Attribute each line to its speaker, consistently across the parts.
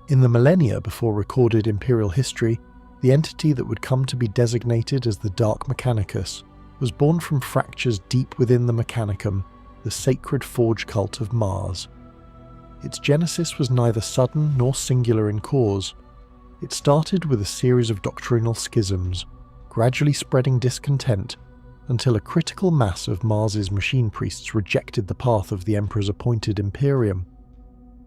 Speaker 1: In the millennia before recorded Imperial history, the entity that would come to be designated as the Dark Mechanicus was born from fractures deep within the Mechanicum, the sacred forge cult of Mars. Its genesis was neither sudden nor singular in cause. It started with a series of doctrinal schisms, gradually spreading discontent until a critical mass of Mars's machine priests rejected the path of the Emperor's appointed Imperium.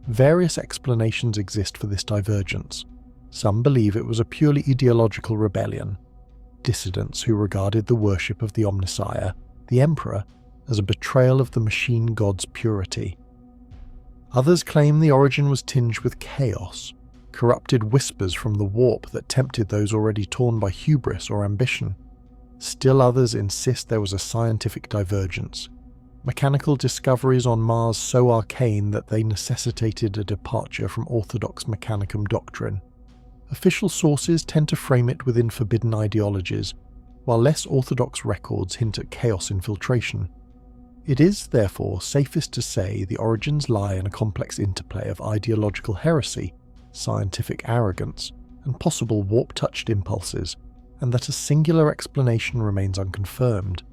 Speaker 1: Various explanations exist for this divergence. Some believe it was a purely ideological rebellion, dissidents who regarded the worship of the Omnissiah, the Emperor, as a betrayal of the machine god's purity. Others claim the origin was tinged with chaos, corrupted whispers from the warp that tempted those already torn by hubris or ambition. Still others insist there was a scientific divergence, mechanical discoveries on Mars so arcane that they necessitated a departure from orthodox Mechanicum doctrine. Official sources tend to frame it within forbidden ideologies, while less orthodox records hint at chaos infiltration. It is, therefore, safest to say the origins lie in a complex interplay of ideological heresy, scientific arrogance, and possible warp-touched impulses, and that a singular explanation remains unconfirmed.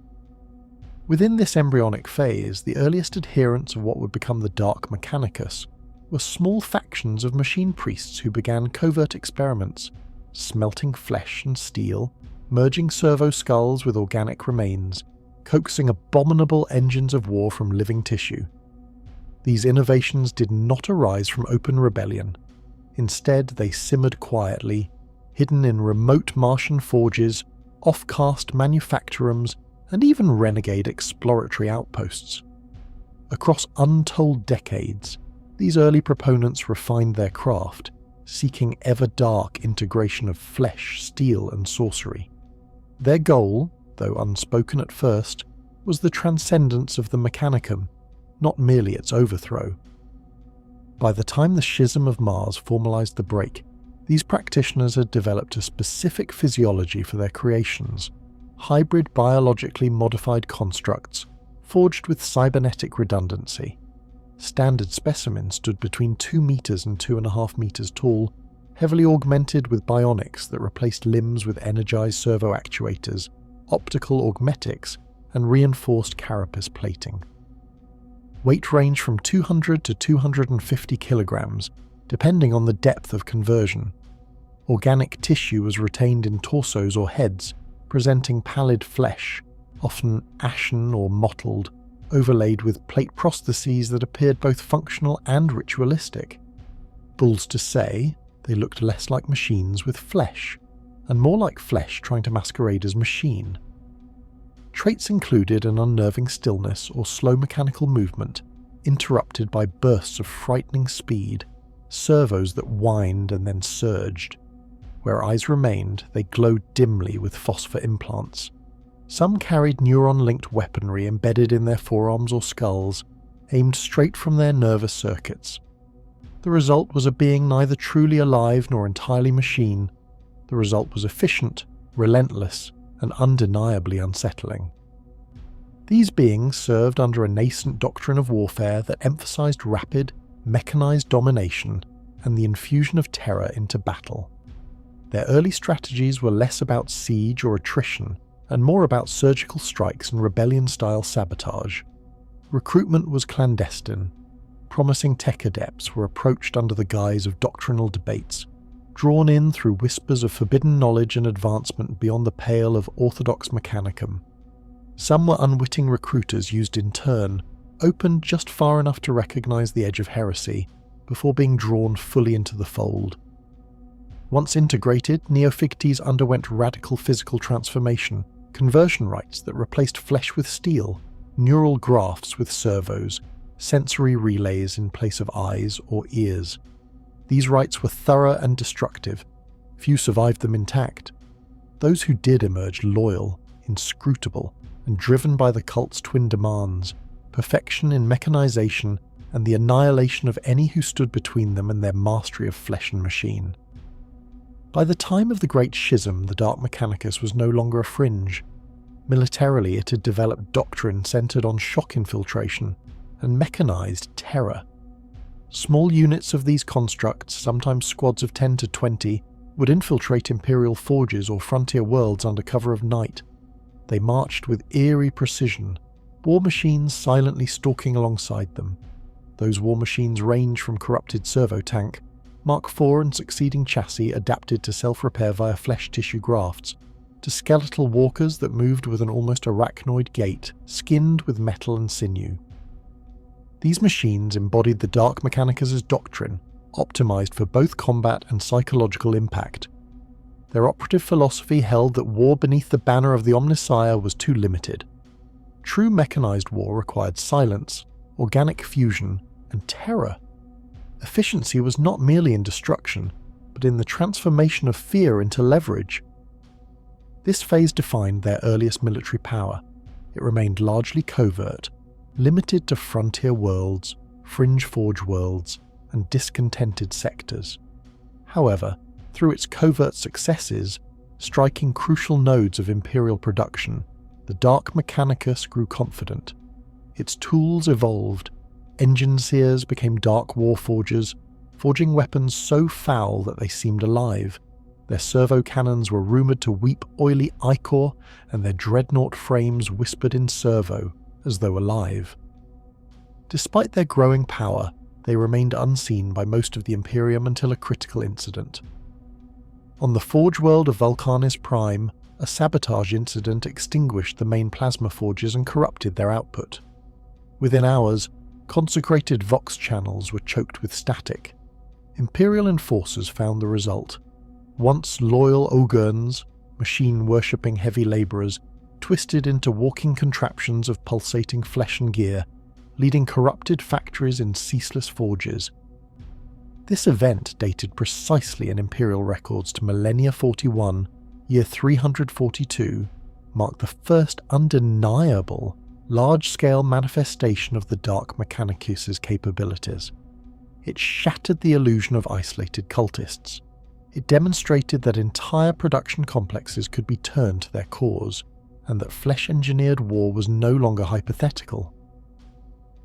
Speaker 1: Within this embryonic phase, the earliest adherents of what would become the Dark Mechanicus were small factions of machine priests who began covert experiments, smelting flesh and steel, merging servo skulls with organic remains, coaxing abominable engines of war from living tissue. These innovations did not arise from open rebellion. Instead, they simmered quietly, hidden in remote Martian forges, off-caste manufactorums, and even renegade exploratory outposts. Across untold decades, these early proponents refined their craft, seeking ever-dark integration of flesh, steel, and sorcery. Their goal, though unspoken at first, was the transcendence of the Mechanicum, not merely its overthrow. By the time the Schism of Mars formalized the break, these practitioners had developed a specific physiology for their creations, hybrid biologically modified constructs, forged with cybernetic redundancy. Standard specimens stood between 2 meters and 2.5 meters tall, heavily augmented with bionics that replaced limbs with energized servo actuators, optical augmetics, and reinforced carapace plating. Weight ranged from 200 to 250 kilograms, depending on the depth of conversion. Organic tissue was retained in torsos or heads, presenting pallid flesh, often ashen or mottled, overlaid with plate prostheses that appeared both functional and ritualistic. Bulls to say, they looked less like machines with flesh, and more like flesh trying to masquerade as machine. Traits included an unnerving stillness or slow mechanical movement, interrupted by bursts of frightening speed, servos that whined and then surged. Where eyes remained, they glowed dimly with phosphor implants. Some carried neuron-linked weaponry embedded in their forearms or skulls, aimed straight from their nervous circuits. The result was a being neither truly alive nor entirely machine. The result was efficient, relentless, and undeniably unsettling. These beings served under a nascent doctrine of warfare that emphasized rapid, mechanized domination and the infusion of terror into battle. Their early strategies were less about siege or attrition, and more about surgical strikes and rebellion-style sabotage. Recruitment was clandestine. Promising tech adepts were approached under the guise of doctrinal debates, drawn in through whispers of forbidden knowledge and advancement beyond the pale of orthodox Mechanicum. Some were unwitting recruiters used in turn, opened just far enough to recognize the edge of heresy, before being drawn fully into the fold. Once integrated, Neophytes underwent radical physical transformation, conversion rites that replaced flesh with steel, neural grafts with servos, sensory relays in place of eyes or ears. These rites were thorough and destructive. Few survived them intact. Those who did emerged loyal, inscrutable, and driven by the cult's twin demands, perfection in mechanization and the annihilation of any who stood between them and their mastery of flesh and machine. By the time of the Great Schism, the Dark Mechanicus was no longer a fringe. Militarily, it had developed doctrine centered on shock infiltration and mechanized terror. Small units of these constructs, sometimes squads of 10 to 20, would infiltrate Imperial forges or frontier worlds under cover of night. They marched with eerie precision, war machines silently stalking alongside them. Those war machines range from corrupted servo tank, Mark IV and succeeding chassis adapted to self-repair via flesh tissue grafts, to skeletal walkers that moved with an almost arachnoid gait, skinned with metal and sinew. These machines embodied the Dark Mechanicus' doctrine, optimized for both combat and psychological impact. Their operative philosophy held that war beneath the banner of the Omnissiah was too limited. True mechanized war required silence, organic fusion, and terror. Efficiency was not merely in destruction, but in the transformation of fear into leverage. This phase defined their earliest military power. It remained largely covert, limited to frontier worlds, fringe forge worlds, and discontented sectors. However, through its covert successes, striking crucial nodes of Imperial production, the Dark Mechanicus grew confident. Its tools evolved. Engine seers became dark warforgers, forging weapons so foul that they seemed alive. Their servo cannons were rumoured to weep oily ichor, and their dreadnought frames whispered in servo, as though alive. Despite their growing power, they remained unseen by most of the Imperium until a critical incident. On the forge world of Vulcanis Prime, a sabotage incident extinguished the main plasma forges and corrupted their output. Within hours, consecrated Vox channels were choked with static. Imperial enforcers found the result. Once loyal Ogurns, machine-worshipping heavy labourers, twisted into walking contraptions of pulsating flesh and gear, leading corrupted factories in ceaseless forges. This event dated precisely in Imperial records to Millennia 41, year 342, marked the first undeniable large-scale manifestation of the Dark Mechanicus' capabilities. It shattered the illusion of isolated cultists. It demonstrated that entire production complexes could be turned to their cause, and that flesh-engineered war was no longer hypothetical.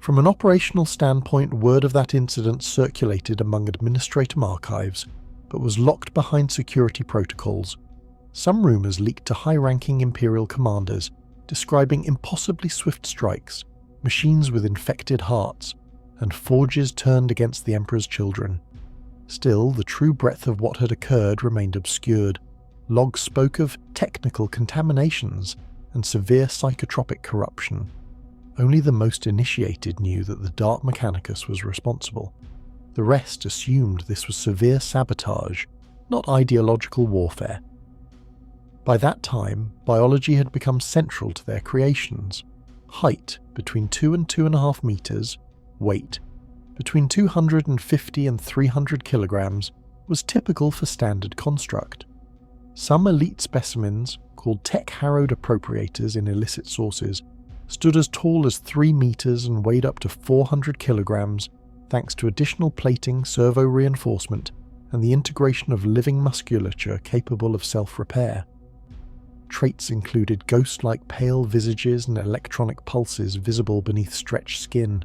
Speaker 1: From an operational standpoint, word of that incident circulated among administratum archives, but was locked behind security protocols. Some rumours leaked to high-ranking Imperial commanders, describing impossibly swift strikes, machines with infected hearts, and forges turned against the Emperor's children. Still, the true breadth of what had occurred remained obscured. Logs spoke of technical contaminations and severe psychotropic corruption. Only the most initiated knew that the Dark Mechanicus was responsible. The rest assumed this was severe sabotage, not ideological warfare. By that time, biology had become central to their creations. Height between 2 and 2.5 meters, weight between 250 and 300 kilograms was typical for standard construct. Some elite specimens, called tech-harrowed appropriators in illicit sources, stood as tall as 3 meters and weighed up to 400 kilograms thanks to additional plating, servo reinforcement, and the integration of living musculature capable of self-repair. Traits included ghost-like pale visages and electronic pulses visible beneath stretched skin,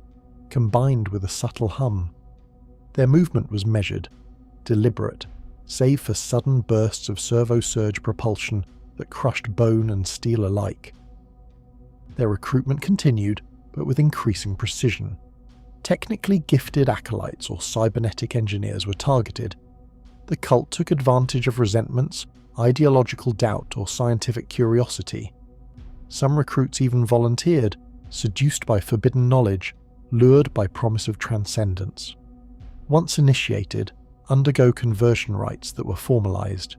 Speaker 1: combined with a subtle hum. Their movement was measured, deliberate, save for sudden bursts of servo-surge propulsion that crushed bone and steel alike. Their recruitment continued, but with increasing precision. Technically gifted acolytes or cybernetic engineers were targeted. The cult took advantage of resentments, ideological doubt, or scientific curiosity. Some recruits even volunteered, seduced by forbidden knowledge, lured by promise of transcendence. Once initiated, undergo conversion rites that were formalized: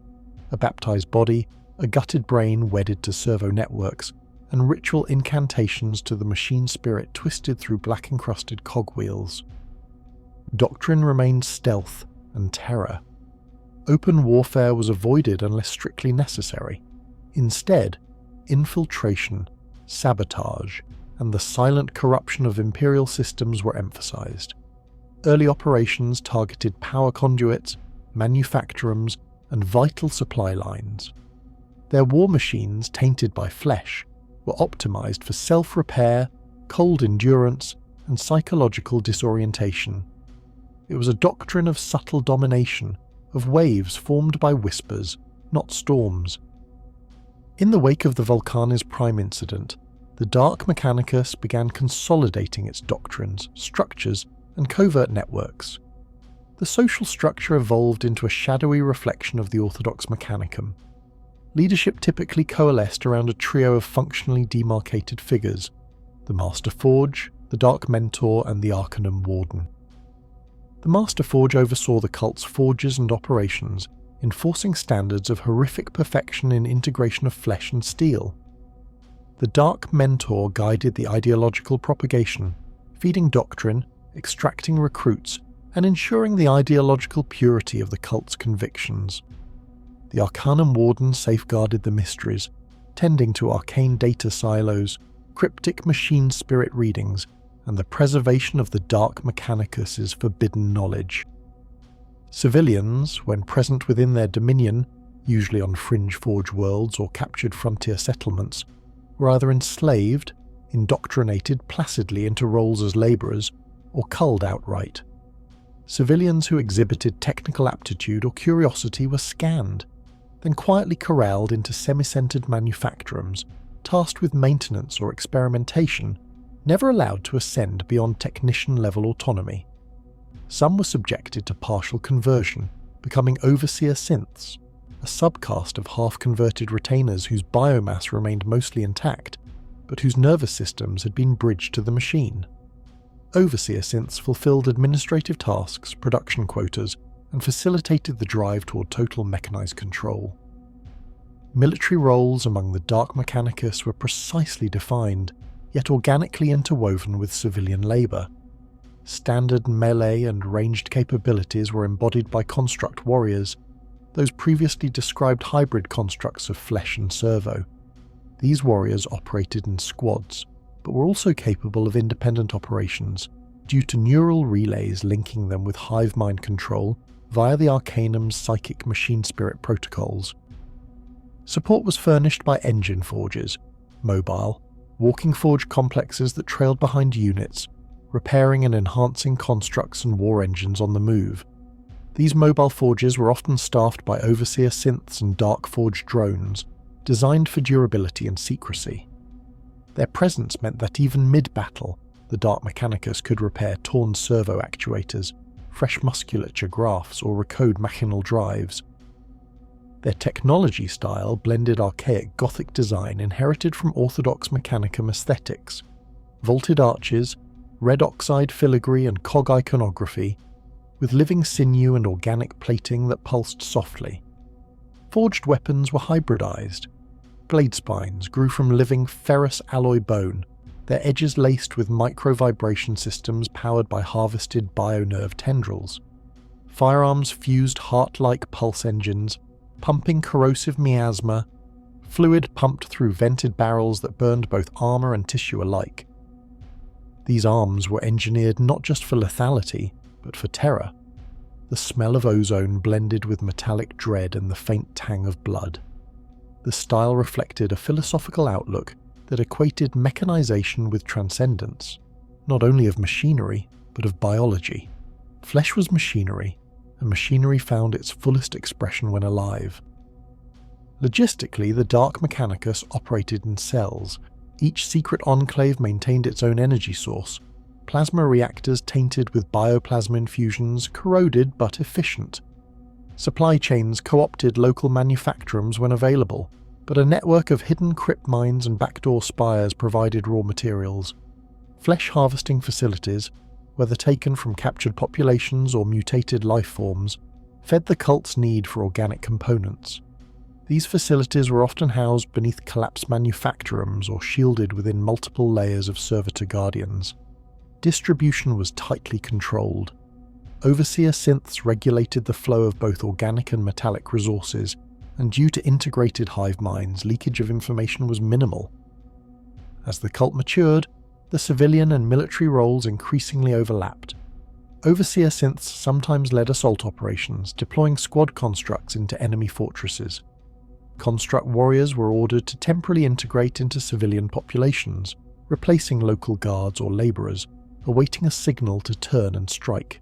Speaker 1: a baptized body, a gutted brain wedded to servo networks, and ritual incantations to the machine spirit twisted through black-encrusted cogwheels. Doctrine remained stealth and terror. Open warfare was avoided unless strictly necessary. Instead, infiltration, sabotage, and the silent corruption of Imperial systems were emphasized. Early operations targeted power conduits, manufactorums, and vital supply lines. Their war machines, tainted by flesh, were optimized for self-repair, cold endurance, and psychological disorientation. It was a doctrine of subtle domination, of waves formed by whispers, not storms. In the wake of the Vulcanis Prime incident, the Dark Mechanicus began consolidating its doctrines, structures, and covert networks. The social structure evolved into a shadowy reflection of the orthodox Mechanicum. Leadership typically coalesced around a trio of functionally demarcated figures: the Master Forge, the Dark Mentor, and the Arcanum Warden. The Master Forge oversaw the cult's forges and operations, enforcing standards of horrific perfection in integration of flesh and steel. The Dark Mentor guided the ideological propagation, feeding doctrine, extracting recruits, and ensuring the ideological purity of the cult's convictions. The Arcanum Warden safeguarded the mysteries, tending to arcane data silos, cryptic machine spirit readings, and the preservation of the Dark Mechanicus's forbidden knowledge. Civilians, when present within their dominion, usually on fringe forge worlds or captured frontier settlements, were either enslaved, indoctrinated placidly into roles as labourers, or culled outright. Civilians who exhibited technical aptitude or curiosity were scanned, then quietly corralled into semi-centred manufactorums, tasked with maintenance or experimentation, never allowed to ascend beyond technician-level autonomy. Some were subjected to partial conversion, becoming overseer synths, a subcaste of half-converted retainers whose biomass remained mostly intact, but whose nervous systems had been bridged to the machine. Overseer synths fulfilled administrative tasks, production quotas, and facilitated the drive toward total mechanized control. Military roles among the Dark Mechanicus were precisely defined, yet organically interwoven with civilian labour. Standard melee and ranged capabilities were embodied by construct warriors, those previously described hybrid constructs of flesh and servo. These warriors operated in squads, but were also capable of independent operations, due to neural relays linking them with hive mind control via the Arcanum's psychic machine spirit protocols. Support was furnished by engine forges, mobile, walking forge complexes that trailed behind units, repairing and enhancing constructs and war engines on the move. These mobile forges were often staffed by overseer synths and dark forge drones, designed for durability and secrecy. Their presence meant that even mid-battle, the Dark Mechanicus could repair torn servo actuators, fresh musculature graphs, or recode machinal drives. Their technology style blended archaic Gothic design inherited from orthodox Mechanicum aesthetics: vaulted arches, red oxide filigree and cog iconography, with living sinew and organic plating that pulsed softly. Forged weapons were hybridized. Blade spines grew from living ferrous alloy bone, their edges laced with micro-vibration systems powered by harvested bionerve tendrils. Firearms fused heart-like pulse engines, pumping corrosive miasma, fluid pumped through vented barrels that burned both armour and tissue alike. These arms were engineered not just for lethality, but for terror. The smell of ozone blended with metallic dread and the faint tang of blood. The style reflected a philosophical outlook that equated mechanization with transcendence, not only of machinery, but of biology. Flesh was machinery, and machinery found its fullest expression when alive. Logistically, the Dark Mechanicus operated in cells. Each secret enclave maintained its own energy source. Plasma reactors tainted with bioplasma infusions, corroded but efficient. Supply chains co-opted local manufactorums when available, but a network of hidden crypt mines and backdoor spires provided raw materials. Flesh harvesting facilities, whether taken from captured populations or mutated life forms, fed the cult's need for organic components. These facilities were often housed beneath collapsed manufactorums or shielded within multiple layers of servitor guardians. Distribution was tightly controlled. Overseer synths regulated the flow of both organic and metallic resources, and due to integrated hive minds, leakage of information was minimal. As the cult matured, the civilian and military roles increasingly overlapped. Overseer synths sometimes led assault operations, deploying squad constructs into enemy fortresses. Construct warriors were ordered to temporarily integrate into civilian populations, replacing local guards or labourers, awaiting a signal to turn and strike.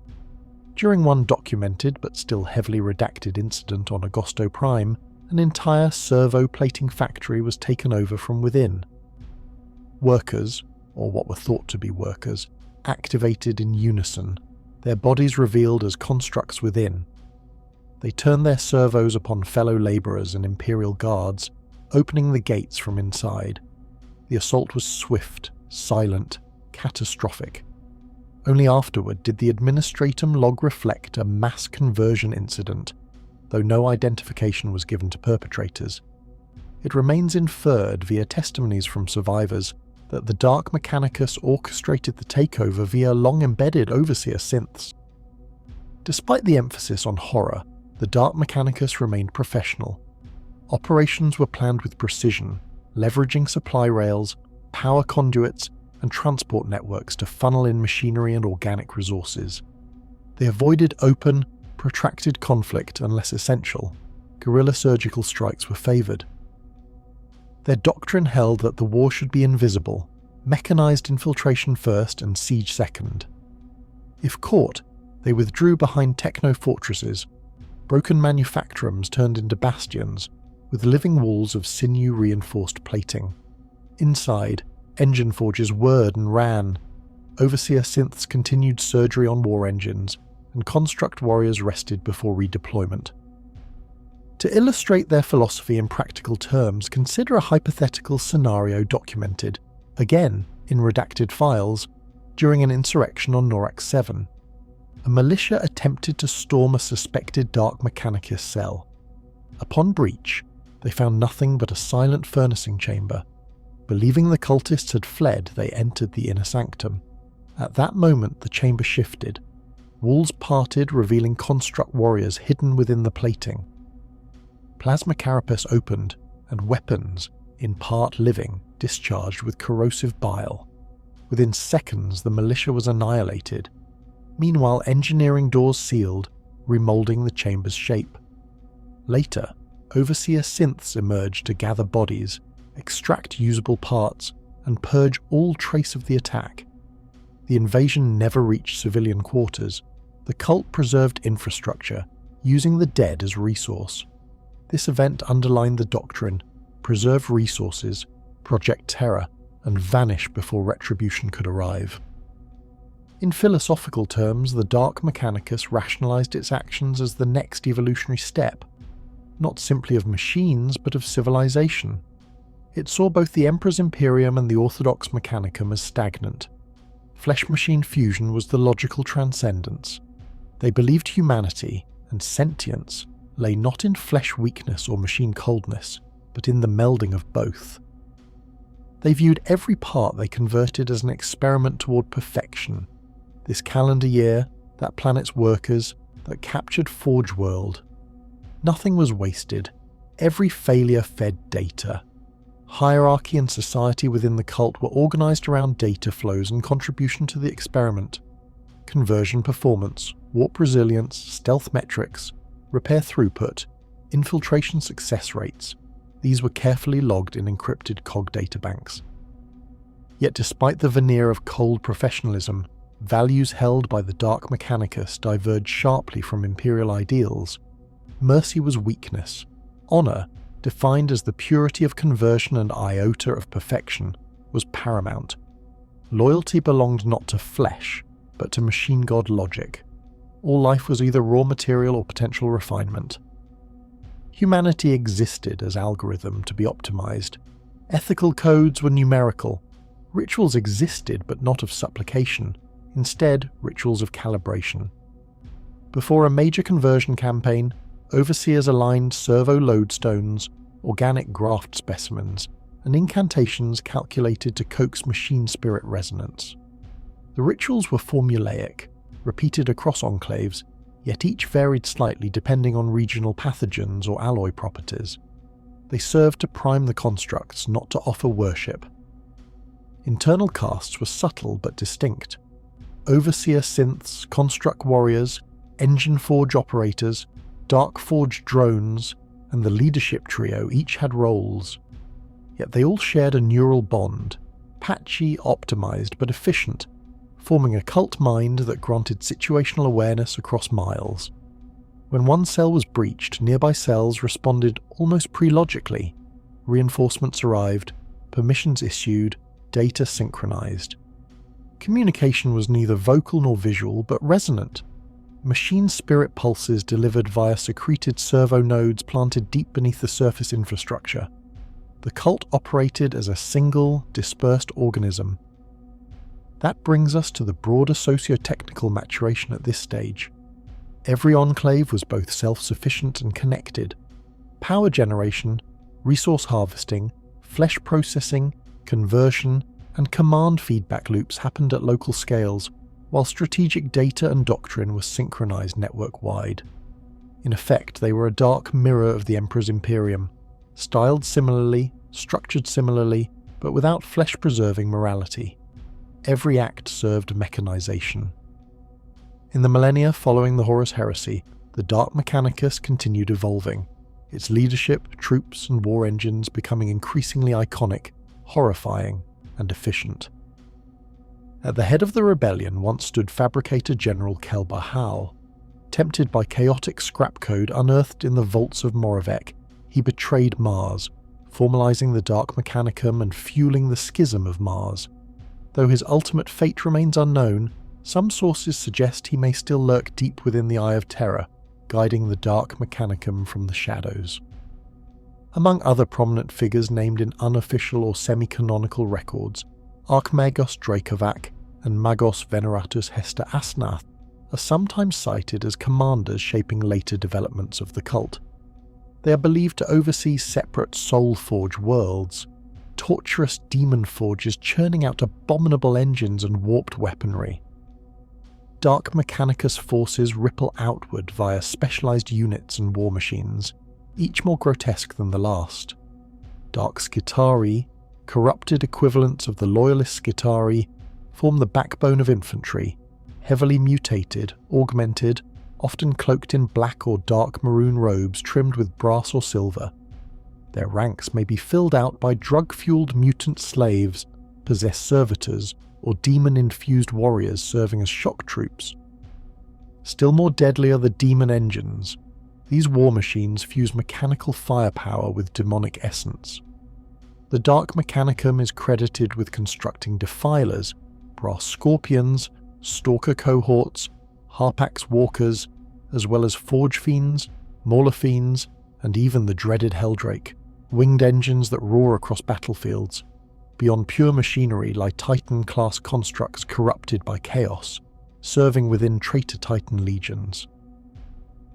Speaker 1: During one documented but still heavily redacted incident on Agosto Prime, an entire servo-plating factory was taken over from within. Workers, or what were thought to be workers, activated in unison, their bodies revealed as constructs within. They turned their servos upon fellow labourers and Imperial guards, opening the gates from inside. The assault was swift, silent, catastrophic. Only afterward did the administratum log reflect a mass conversion incident, though no identification was given to perpetrators. It remains inferred via testimonies from survivors that the Dark Mechanicus orchestrated the takeover via long-embedded overseer synths. Despite the emphasis on horror, the Dark Mechanicus remained professional. Operations were planned with precision, leveraging supply rails, power conduits, and transport networks to funnel in machinery and organic resources. They avoided open, protracted conflict unless essential. Guerrilla surgical strikes were favoured. Their doctrine held that the war should be invisible, mechanised infiltration first and siege second. If caught, they withdrew behind techno-fortresses, broken manufactorums turned into bastions, with living walls of sinew-reinforced plating. Inside, engine forges whirred and ran. Overseer synths continued surgery on war engines, and construct warriors rested before redeployment. To illustrate their philosophy in practical terms, consider a hypothetical scenario documented, again in redacted files, during an insurrection on Norax 7. A militia attempted to storm a suspected Dark Mechanicus cell. Upon breach, they found nothing but a silent furnacing chamber. Believing the cultists had fled, they entered the inner sanctum. At that moment, the chamber shifted. Walls parted, revealing construct warriors hidden within the plating. Plasma carapace opened, and weapons, in part living, discharged with corrosive bile. Within seconds, the militia was annihilated. Meanwhile, engineering doors sealed, remoulding the chamber's shape. Later, overseer synths emerged to gather bodies, extract usable parts, and purge all trace of the attack. The invasion never reached civilian quarters. The cult preserved infrastructure, using the dead as resource. This event underlined the doctrine: preserve resources, project terror, and vanish before retribution could arrive. In philosophical terms, the Dark Mechanicus rationalized its actions as the next evolutionary step, not simply of machines but of civilization. It saw both the Emperor's Imperium and the Orthodox Mechanicum as stagnant. Flesh-machine fusion was the logical transcendence. They believed humanity and sentience lay not in flesh weakness or machine coldness, but in the melding of both. They viewed every part they converted as an experiment toward perfection. This calendar year, that planet's workers, that captured Forge World. Nothing was wasted. Every failure fed data. Hierarchy and society within the cult were organized around data flows and contribution to the experiment. Conversion performance, warp resilience, stealth metrics, repair throughput, infiltration success rates. These were carefully logged in encrypted cog databanks. Yet despite the veneer of cold professionalism, values held by the Dark Mechanicus diverged sharply from Imperial ideals. Mercy was weakness. Honor, defined as the purity of conversion and iota of perfection, was paramount. Loyalty belonged not to flesh, but to machine god logic. All life was either raw material or potential refinement. Humanity existed as algorithm to be optimized. Ethical codes were numerical. Rituals existed but not of supplication, instead rituals of calibration. Before a major conversion campaign, overseers aligned servo lodestones, organic graft specimens, and incantations calculated to coax machine spirit resonance. The rituals were formulaic, repeated across enclaves, yet each varied slightly depending on regional pathogens or alloy properties. They served to prime the constructs, not to offer worship. Internal castes were subtle but distinct. Overseer synths, construct warriors, engine forge operators, dark forge drones, and the leadership trio each had roles. Yet they all shared a neural bond, patchy, optimized, but efficient. forming a cult mind that granted situational awareness across miles. When one cell was breached, nearby cells responded almost pre-logically. Reinforcements arrived, permissions issued, data synchronized. Communication was neither vocal nor visual, but resonant. Machine spirit pulses delivered via secreted servo nodes planted deep beneath the surface infrastructure. The cult operated as a single, dispersed organism. That brings us to the broader socio-technical maturation at this stage. Every enclave was both self-sufficient and connected. Power generation, resource harvesting, flesh processing, conversion, and command feedback loops happened at local scales, while strategic data and doctrine were synchronized network-wide. In effect, they were a dark mirror of the Emperor's Imperium, styled similarly, structured similarly, but without flesh-preserving morality. Every act served mechanization. In the millennia following the Horus Heresy, the Dark Mechanicus continued evolving, its leadership, troops, and war engines becoming increasingly iconic, horrifying, and efficient. At the head of the rebellion once stood Fabricator-General Kelbahal. Tempted by chaotic scrap code unearthed in the vaults of Moravec, he betrayed Mars, formalizing the Dark Mechanicum and fueling the schism of Mars. Though his ultimate fate remains unknown, some sources suggest he may still lurk deep within the Eye of Terror, guiding the Dark Mechanicum from the shadows. Among other prominent figures named in unofficial or semi-canonical records, Archmagos Dracovac and Magos Veneratus Hester Asnath are sometimes cited as commanders shaping later developments of the cult. They are believed to oversee separate Soul Forge worlds, torturous demon forges churning out abominable engines and warped weaponry. Dark Mechanicus forces ripple outward via specialized units and war machines, each more grotesque than the last. Dark Skitarii, corrupted equivalents of the Loyalist Skitarii, form the backbone of infantry, heavily mutated, augmented, often cloaked in black or dark maroon robes trimmed with brass or silver. Their ranks may be filled out by drug-fueled mutant slaves, possessed servitors, or demon-infused warriors serving as shock troops. Still more deadly are the demon engines. These war machines fuse mechanical firepower with demonic essence. The Dark Mechanicum is credited with constructing defilers, brass scorpions, stalker cohorts, harpax walkers, as well as forge fiends, mauler fiends, and even the dreaded Helldrake, winged engines that roar across battlefields. Beyond pure machinery lie Titan-class constructs corrupted by chaos, serving within traitor Titan legions.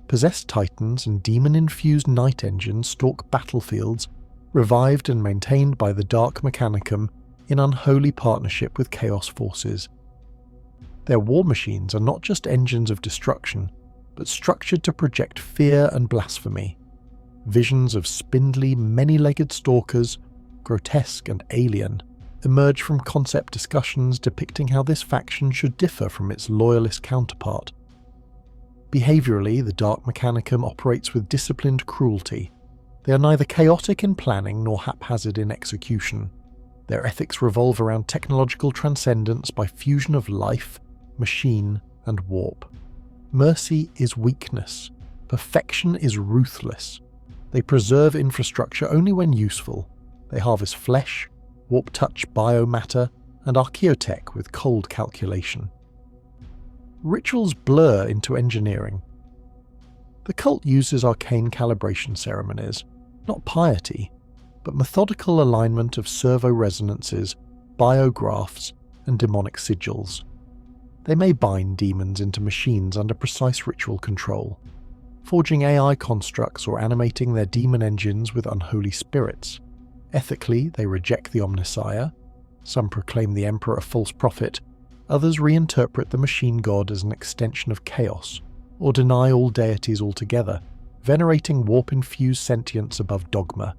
Speaker 1: Possessed Titans and demon-infused night engines stalk battlefields, revived and maintained by the Dark Mechanicum in unholy partnership with Chaos forces. Their war machines are not just engines of destruction, but structured to project fear and blasphemy. Visions of spindly, many-legged stalkers, grotesque and alien, emerge from concept discussions depicting how this faction should differ from its loyalist counterpart. Behaviourally, the Dark Mechanicum operates with disciplined cruelty. They are neither chaotic in planning nor haphazard in execution. Their ethics revolve around technological transcendence by fusion of life, machine, and warp. Mercy is weakness. Perfection is ruthless. They preserve infrastructure only when useful. They harvest flesh, warp-touch biomatter, and archaeotech with cold calculation. Rituals blur into engineering. The cult uses arcane calibration ceremonies, not piety, but methodical alignment of servo-resonances, biographs, and demonic sigils. They may bind demons into machines under precise ritual control, forging AI constructs or animating their demon engines with unholy spirits. Ethically, they reject the Omnissiah. Some proclaim the Emperor a false prophet, others reinterpret the machine god as an extension of chaos, or deny all deities altogether, venerating warp-infused sentience above dogma.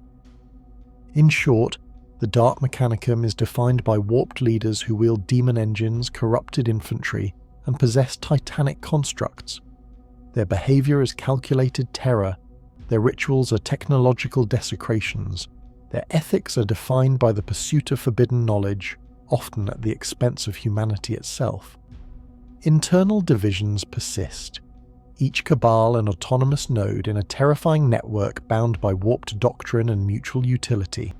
Speaker 1: In short, the Dark Mechanicum is defined by warped leaders who wield demon engines, corrupted infantry, and possess titanic constructs. Their behaviour is calculated terror, their rituals are technological desecrations, their ethics are defined by the pursuit of forbidden knowledge, often at the expense of humanity itself. Internal divisions persist, each cabal an autonomous node in a terrifying network bound by warped doctrine and mutual utility.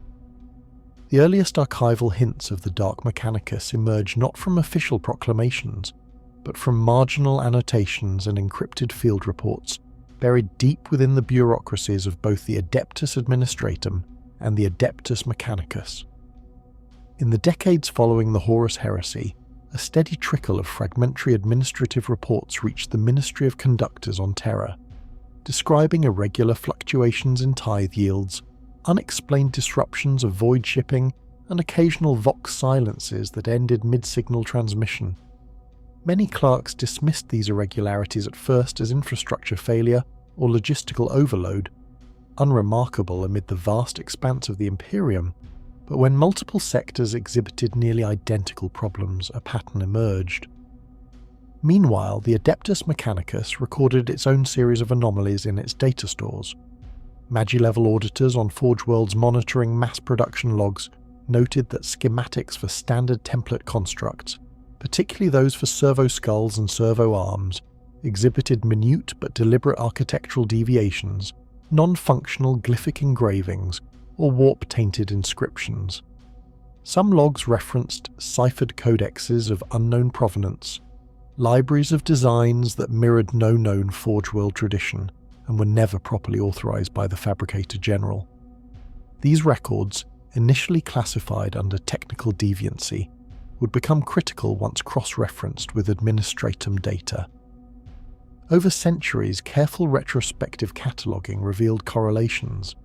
Speaker 1: The earliest archival hints of the Dark Mechanicus emerge not from official proclamations, but from marginal annotations and encrypted field reports buried deep within the bureaucracies of both the Adeptus Administratum and the Adeptus Mechanicus. In the decades following the Horus Heresy, a steady trickle of fragmentary administrative reports reached the Ministry of Conductors on Terra, describing irregular fluctuations in tithe yields, unexplained disruptions of void shipping, and occasional vox silences that ended mid-signal transmission. Many clerks dismissed these irregularities at first as infrastructure failure or logistical overload, unremarkable amid the vast expanse of the Imperium, but when multiple sectors exhibited nearly identical problems, a pattern emerged. Meanwhile, the Adeptus Mechanicus recorded its own series of anomalies in its data stores. Magi-level auditors on Forge World's monitoring mass production logs noted that schematics for standard template constructs, particularly those for servo skulls and servo arms, exhibited minute but deliberate architectural deviations, non-functional glyphic engravings, or warp-tainted inscriptions. Some logs referenced ciphered codexes of unknown provenance, libraries of designs that mirrored no known Forge World tradition and were never properly authorized by the Fabricator-General. These records, initially classified under technical deviancy, would become critical once cross-referenced with Administratum data. Over centuries, careful retrospective cataloguing revealed correlations.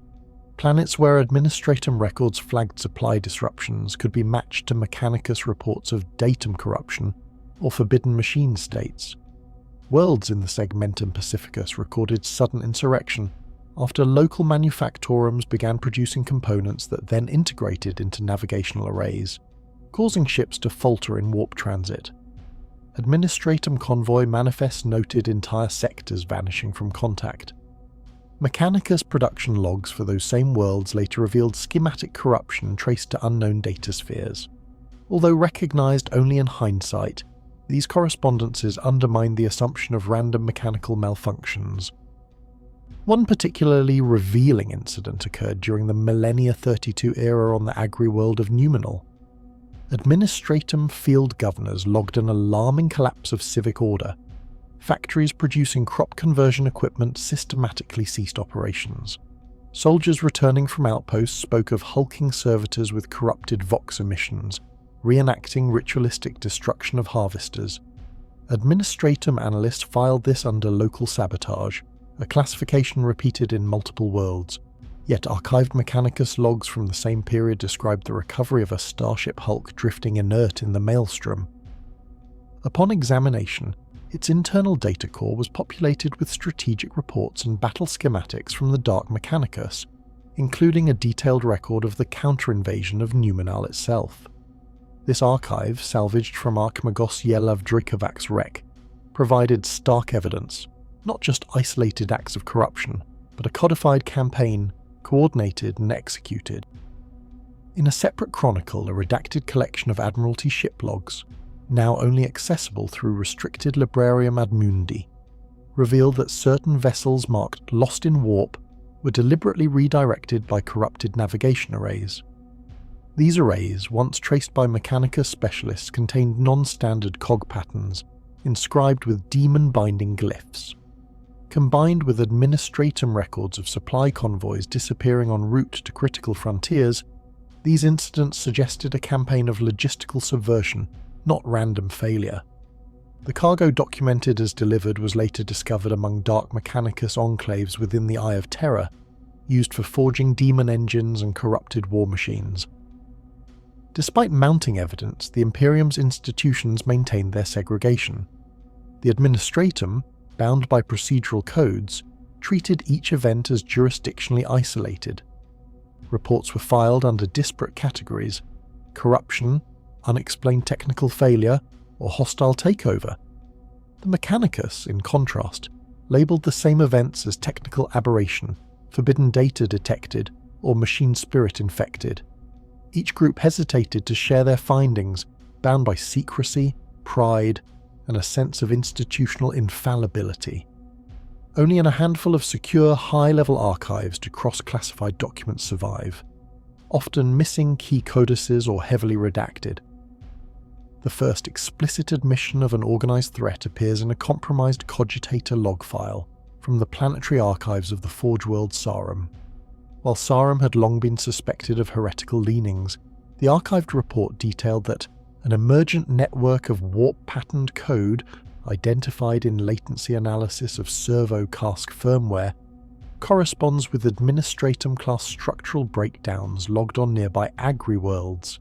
Speaker 1: Planets where Administratum records flagged supply disruptions could be matched to Mechanicus reports of datum corruption or forbidden machine states. Worlds in the Segmentum Pacificus recorded sudden insurrection after local manufactorums began producing components that then integrated into navigational arrays, causing ships to falter in warp transit. Administratum convoy manifests noted entire sectors vanishing from contact. Mechanicus production logs for those same worlds later revealed schematic corruption traced to unknown data spheres. Although recognized only in hindsight, these correspondences undermined the assumption of random mechanical malfunctions. One particularly revealing incident occurred during the Millennia 32 era on the agri-world of Numenal. Administratum field governors logged an alarming collapse of civic order. Factories producing crop conversion equipment systematically ceased operations. Soldiers returning from outposts spoke of hulking servitors with corrupted vox emissions, reenacting ritualistic destruction of harvesters. Administratum analysts filed this under local sabotage, a classification repeated in multiple worlds, yet archived Mechanicus logs from the same period described the recovery of a starship hulk drifting inert in the maelstrom. Upon examination, its internal data core was populated with strategic reports and battle schematics from the Dark Mechanicus, including a detailed record of the counter-invasion of Numenal itself. This archive, salvaged from Archimagos Yelav Dracovac's wreck, provided stark evidence, not just isolated acts of corruption, but a codified campaign, coordinated and executed. In a separate chronicle, a redacted collection of Admiralty ship logs, now only accessible through restricted Librarium ad Mundi, revealed that certain vessels marked Lost in Warp were deliberately redirected by corrupted navigation arrays. These arrays, once traced by Mechanicus specialists, contained non-standard cog patterns, inscribed with demon-binding glyphs. Combined with Administratum records of supply convoys disappearing en route to critical frontiers, these incidents suggested a campaign of logistical subversion, not random failure. The cargo documented as delivered was later discovered among Dark Mechanicus enclaves within the Eye of Terror, used for forging demon engines and corrupted war machines. Despite mounting evidence, the Imperium's institutions maintained their segregation. The Administratum, bound by procedural codes, treated each event as jurisdictionally isolated. Reports were filed under disparate categories: corruption, unexplained technical failure, or hostile takeover. The Mechanicus, in contrast, labelled the same events as technical aberration, forbidden data detected, or machine spirit infected. Each group hesitated to share their findings, bound by secrecy, pride, and a sense of institutional infallibility. Only in a handful of secure, high-level archives do cross-classified documents survive, often missing key codices or heavily redacted. The first explicit admission of an organized threat appears in a compromised cogitator log file from the planetary archives of the Forge world Sarum. While Sarum had long been suspected of heretical leanings, the archived report detailed that an emergent network of warp-patterned code, identified in latency analysis of servo-cask firmware, corresponds with Administratum-class structural breakdowns logged on nearby agri-worlds.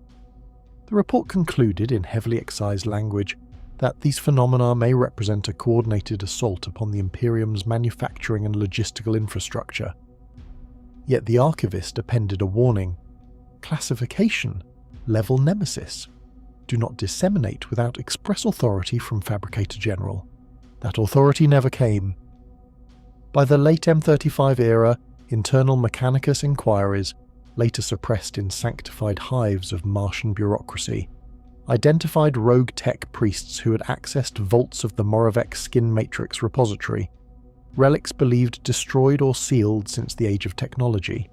Speaker 1: The report concluded in heavily excised language that these phenomena may represent a coordinated assault upon the Imperium's manufacturing and logistical infrastructure. Yet the archivist appended a warning: classification, level nemesis. Do not disseminate without express authority from Fabricator-General. That authority never came. By the late M35 era, internal Mechanicus inquiries, later suppressed in sanctified hives of Martian bureaucracy, identified rogue tech priests who had accessed vaults of the Moravec skin matrix repository, relics believed destroyed or sealed since the age of technology.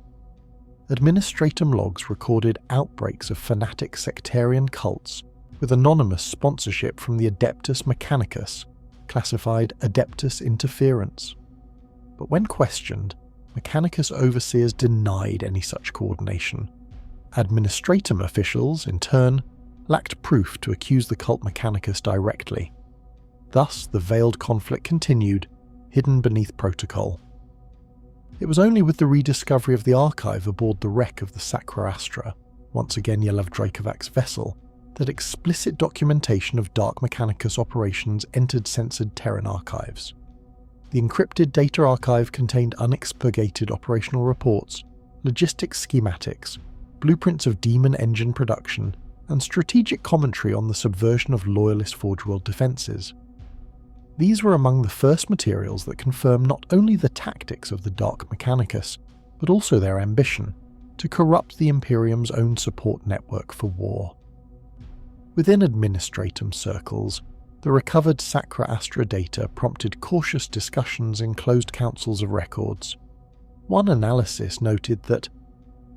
Speaker 1: Administratum logs recorded outbreaks of fanatic sectarian cults with anonymous sponsorship from the Adeptus Mechanicus, classified Adeptus Interference. But when questioned, Mechanicus overseers denied any such coordination. Administratum officials, in turn, lacked proof to accuse the cult Mechanicus directly. Thus, the veiled conflict continued, hidden beneath protocol. It was only with the rediscovery of the archive aboard the wreck of the Sacra Astra, once again Yelev Drakovac's vessel, that explicit documentation of Dark Mechanicus operations entered censored Terran archives. The encrypted data archive contained unexpurgated operational reports, logistics schematics, blueprints of demon engine production, and strategic commentary on the subversion of loyalist Forge world defences. These were among the first materials that confirm not only the tactics of the Dark Mechanicus, but also their ambition to corrupt the Imperium's own support network for war. Within Administratum circles, the recovered Sacra Astra data prompted cautious discussions in closed councils of records. One analysis noted that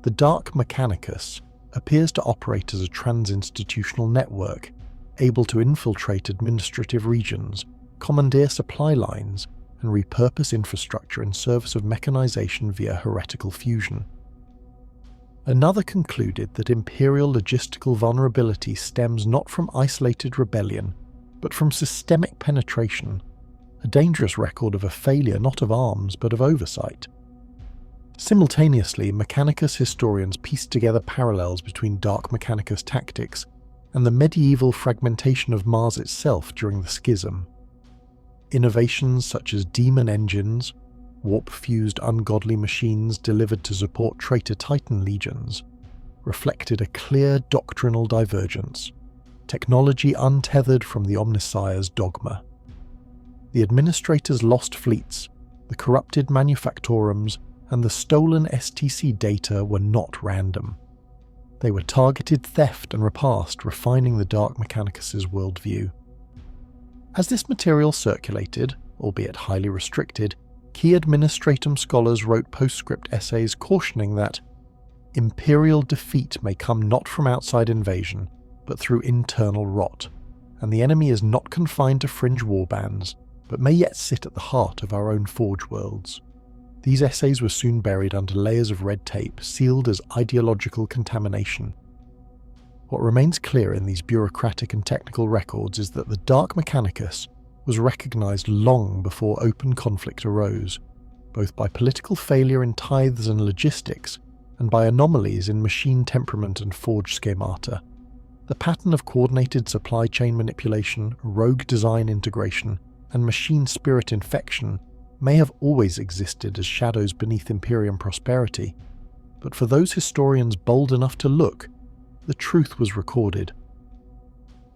Speaker 1: the Dark Mechanicus appears to operate as a trans-institutional network, able to infiltrate administrative regions, commandeer supply lines, and repurpose infrastructure in service of mechanization via heretical fusion. Another concluded that Imperial logistical vulnerability stems not from isolated rebellion, but from systemic penetration, a dangerous record of a failure not of arms but of oversight. Simultaneously, Mechanicus historians pieced together parallels between Dark Mechanicus tactics and the medieval fragmentation of Mars itself during the Schism. Innovations such as demon engines, warp-fused ungodly machines delivered to support traitor Titan legions, reflected a clear doctrinal divergence, technology untethered from the Omnissiah's dogma. The administrators' lost fleets, the corrupted manufactorums, and the stolen STC data were not random. They were targeted theft and repast, refining the Dark Mechanicus' worldview. As this material circulated, albeit highly restricted, key Administratum scholars wrote postscript essays cautioning that Imperial defeat may come not from outside invasion, but through internal rot, and the enemy is not confined to fringe warbands, but may yet sit at the heart of our own Forge worlds. These essays were soon buried under layers of red tape, sealed as ideological contamination. What remains clear in these bureaucratic and technical records is that the Dark Mechanicus was recognized long before open conflict arose, both by political failure in tithes and logistics, and by anomalies in machine temperament and forge schemata. The pattern of coordinated supply chain manipulation, rogue design integration, and machine spirit infection may have always existed as shadows beneath Imperium prosperity, but for those historians bold enough to look, the truth was recorded.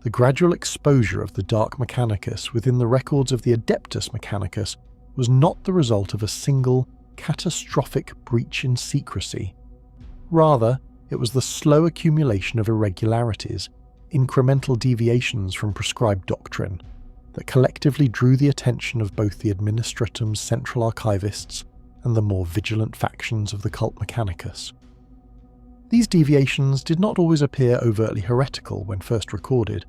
Speaker 1: The gradual exposure of the Dark Mechanicus within the records of the Adeptus Mechanicus was not the result of a single, catastrophic breach in secrecy. Rather, it was the slow accumulation of irregularities, incremental deviations from prescribed doctrine, that collectively drew the attention of both the Administratum's central archivists and the more vigilant factions of the cult Mechanicus. These deviations did not always appear overtly heretical when first recorded.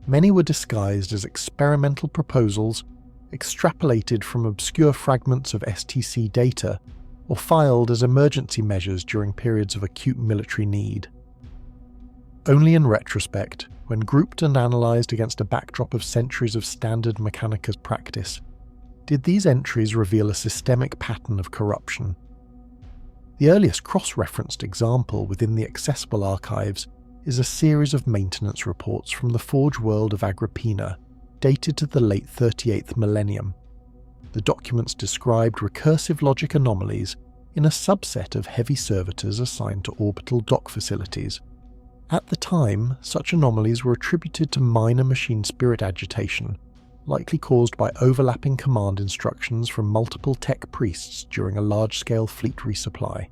Speaker 1: Many were disguised as experimental proposals, extrapolated from obscure fragments of STC data, or filed as emergency measures during periods of acute military need. Only in retrospect, when grouped and analysed against a backdrop of centuries of standard Mechanicus practice, did these entries reveal a systemic pattern of corruption. The earliest cross-referenced example within the accessible archives is a series of maintenance reports from the Forge world of Agrippina, dated to the late 38th millennium. The documents described recursive logic anomalies in a subset of heavy servitors assigned to orbital dock facilities. At the time, such anomalies were attributed to minor machine spirit agitation, likely caused by overlapping command instructions from multiple tech priests during a large-scale fleet resupply.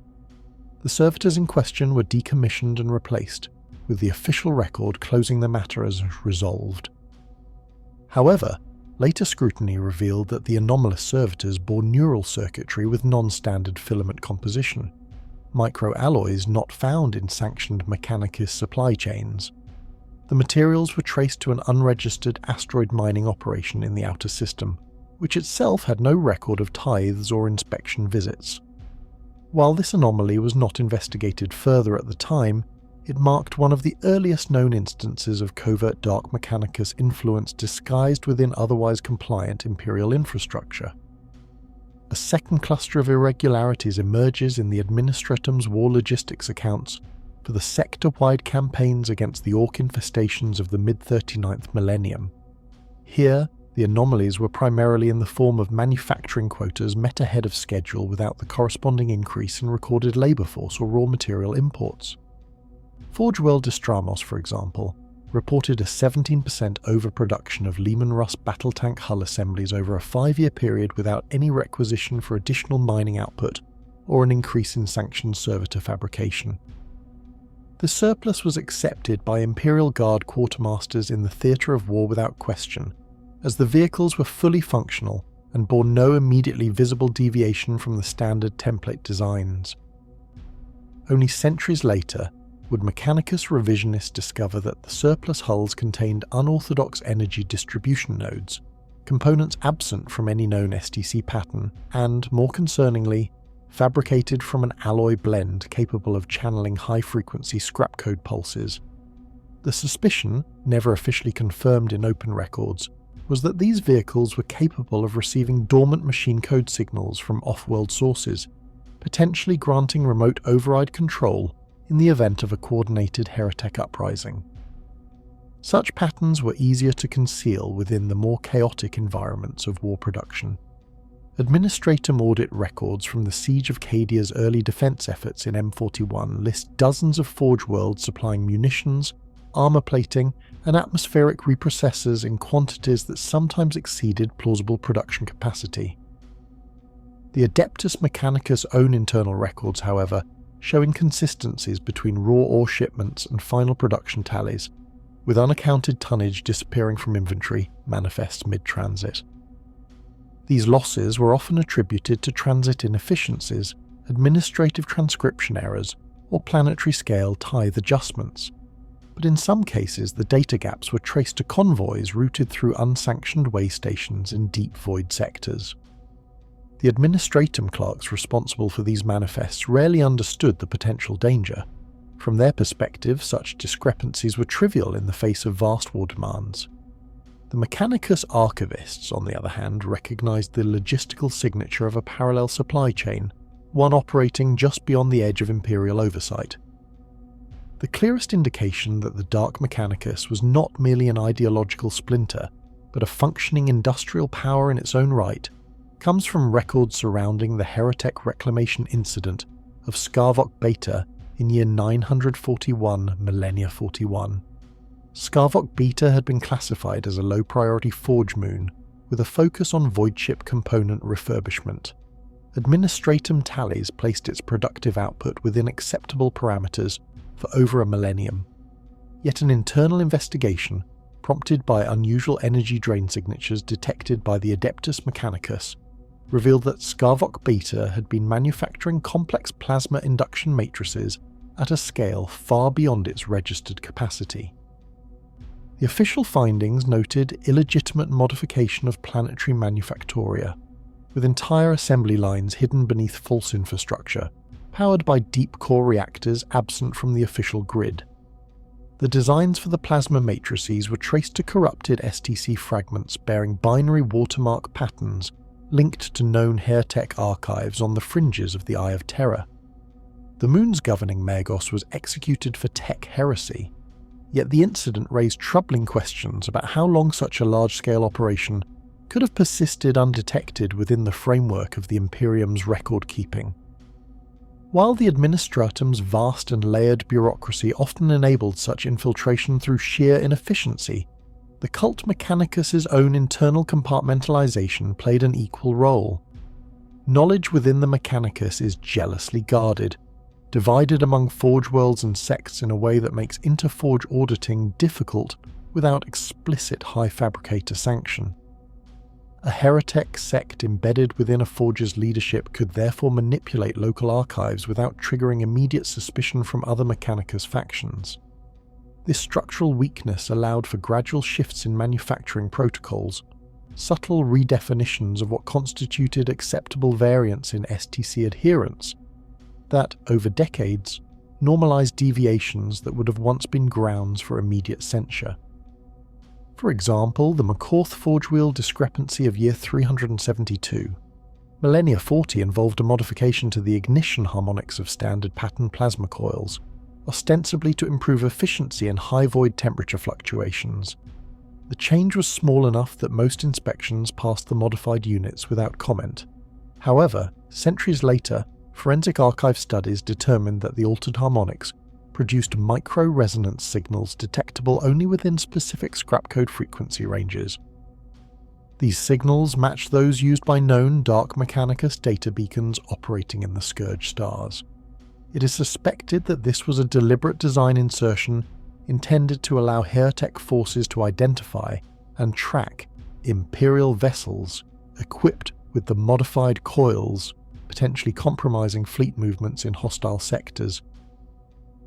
Speaker 1: The servitors in question were decommissioned and replaced, with the official record closing the matter as resolved. However, later scrutiny revealed that the anomalous servitors bore neural circuitry with non-standard filament composition, microalloys not found in sanctioned Mechanicus supply chains. The materials were traced to an unregistered asteroid mining operation in the outer system, which itself had no record of tithes or inspection visits. While this anomaly was not investigated further at the time, it marked one of the earliest known instances of covert Dark Mechanicus influence disguised within otherwise compliant Imperial infrastructure. A second cluster of irregularities emerges in the Administratum's war logistics accounts for the sector-wide campaigns against the orc infestations of the mid-39th millennium. Here, the anomalies were primarily in the form of manufacturing quotas met ahead of schedule without the corresponding increase in recorded labour force or raw material imports. Forge World Distramos, for example, reported a 17% overproduction of Lehman Russ battle tank hull assemblies over a 5-year period without any requisition for additional mining output or an increase in sanctioned servitor fabrication. The surplus was accepted by Imperial Guard quartermasters in the theatre of war without question, as the vehicles were fully functional and bore no immediately visible deviation from the standard template designs. Only centuries later would Mechanicus revisionists discover that the surplus hulls contained unorthodox energy distribution nodes, components absent from any known STC pattern, and, more concerningly, fabricated from an alloy blend capable of channeling high-frequency scrap code pulses. The suspicion, never officially confirmed in open records, was that these vehicles were capable of receiving dormant machine code signals from off-world sources, potentially granting remote override control in the event of a coordinated heretic uprising. Such patterns were easier to conceal within the more chaotic environments of war production. Administratum audit records from the Siege of Cadia's early defense efforts in M41 list dozens of Forge worlds supplying munitions, armor plating, and atmospheric reprocessors in quantities that sometimes exceeded plausible production capacity. The Adeptus Mechanicus' own internal records, however, show inconsistencies between raw ore shipments and final production tallies, with unaccounted tonnage disappearing from inventory manifests mid-transit. These losses were often attributed to transit inefficiencies, administrative transcription errors, or planetary scale tithe adjustments, but in some cases the data gaps were traced to convoys routed through unsanctioned way stations in deep void sectors. The Administratum clerks responsible for these manifests rarely understood the potential danger. From their perspective, such discrepancies were trivial in the face of vast war demands. The Mechanicus archivists, on the other hand, recognized the logistical signature of a parallel supply chain, one operating just beyond the edge of Imperial oversight. The clearest indication that the Dark Mechanicus was not merely an ideological splinter, but a functioning industrial power in its own right, comes from records surrounding the Heretek reclamation incident of Scarvok Beta in year 941 Millennia 41. Scarvok Beta had been classified as a low-priority forge moon, with a focus on void chip component refurbishment. Administratum tallies placed its productive output within acceptable parameters for over a millennium. Yet an internal investigation, prompted by unusual energy drain signatures detected by the Adeptus Mechanicus, revealed that Skavok Beta had been manufacturing complex plasma induction matrices at a scale far beyond its registered capacity. The official findings noted illegitimate modification of planetary manufactoria, with entire assembly lines hidden beneath false infrastructure, powered by deep core reactors absent from the official grid. The designs for the plasma matrices were traced to corrupted STC fragments bearing binary watermark patterns linked to known Heretek archives on the fringes of the Eye of Terror. The moon's governing Magos was executed for tech heresy, yet the incident raised troubling questions about how long such a large-scale operation could have persisted undetected within the framework of the Imperium's record-keeping. While the Administratum's vast and layered bureaucracy often enabled such infiltration through sheer inefficiency, the cult Mechanicus's own internal compartmentalization played an equal role. Knowledge within the Mechanicus is jealously guarded, divided among forge worlds and sects in a way that makes interforge auditing difficult without explicit high fabricator sanction. A heretic sect embedded within a forge's leadership could therefore manipulate local archives without triggering immediate suspicion from other Mechanicus factions. This structural weakness allowed for gradual shifts in manufacturing protocols, subtle redefinitions of what constituted acceptable variance in STC adherence, that, over decades, normalized deviations that would have once been grounds for immediate censure. For example, the McCorth forge wheel discrepancy of year 372. Millennia 40 involved a modification to the ignition harmonics of standard pattern plasma coils, ostensibly to improve efficiency in high void temperature fluctuations. The change was small enough that most inspections passed the modified units without comment. However, centuries later, forensic archive studies determined that the altered harmonics produced micro-resonance signals detectable only within specific scrap code frequency ranges. These signals matched those used by known Dark Mechanicus data beacons operating in the Scourge stars. It is suspected that this was a deliberate design insertion intended to allow Heretek forces to identify and track Imperial vessels equipped with the modified coils, potentially compromising fleet movements in hostile sectors.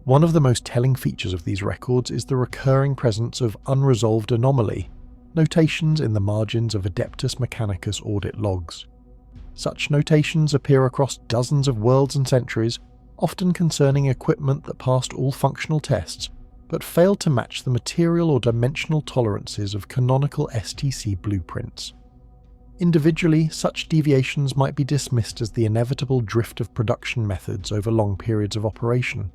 Speaker 1: One of the most telling features of these records is the recurring presence of unresolved anomaly, notations in the margins of Adeptus Mechanicus audit logs. Such notations appear across dozens of worlds and centuries, often concerning equipment that passed all functional tests, but failed to match the material or dimensional tolerances of canonical STC blueprints. Individually, such deviations might be dismissed as the inevitable drift of production methods over long periods of operation.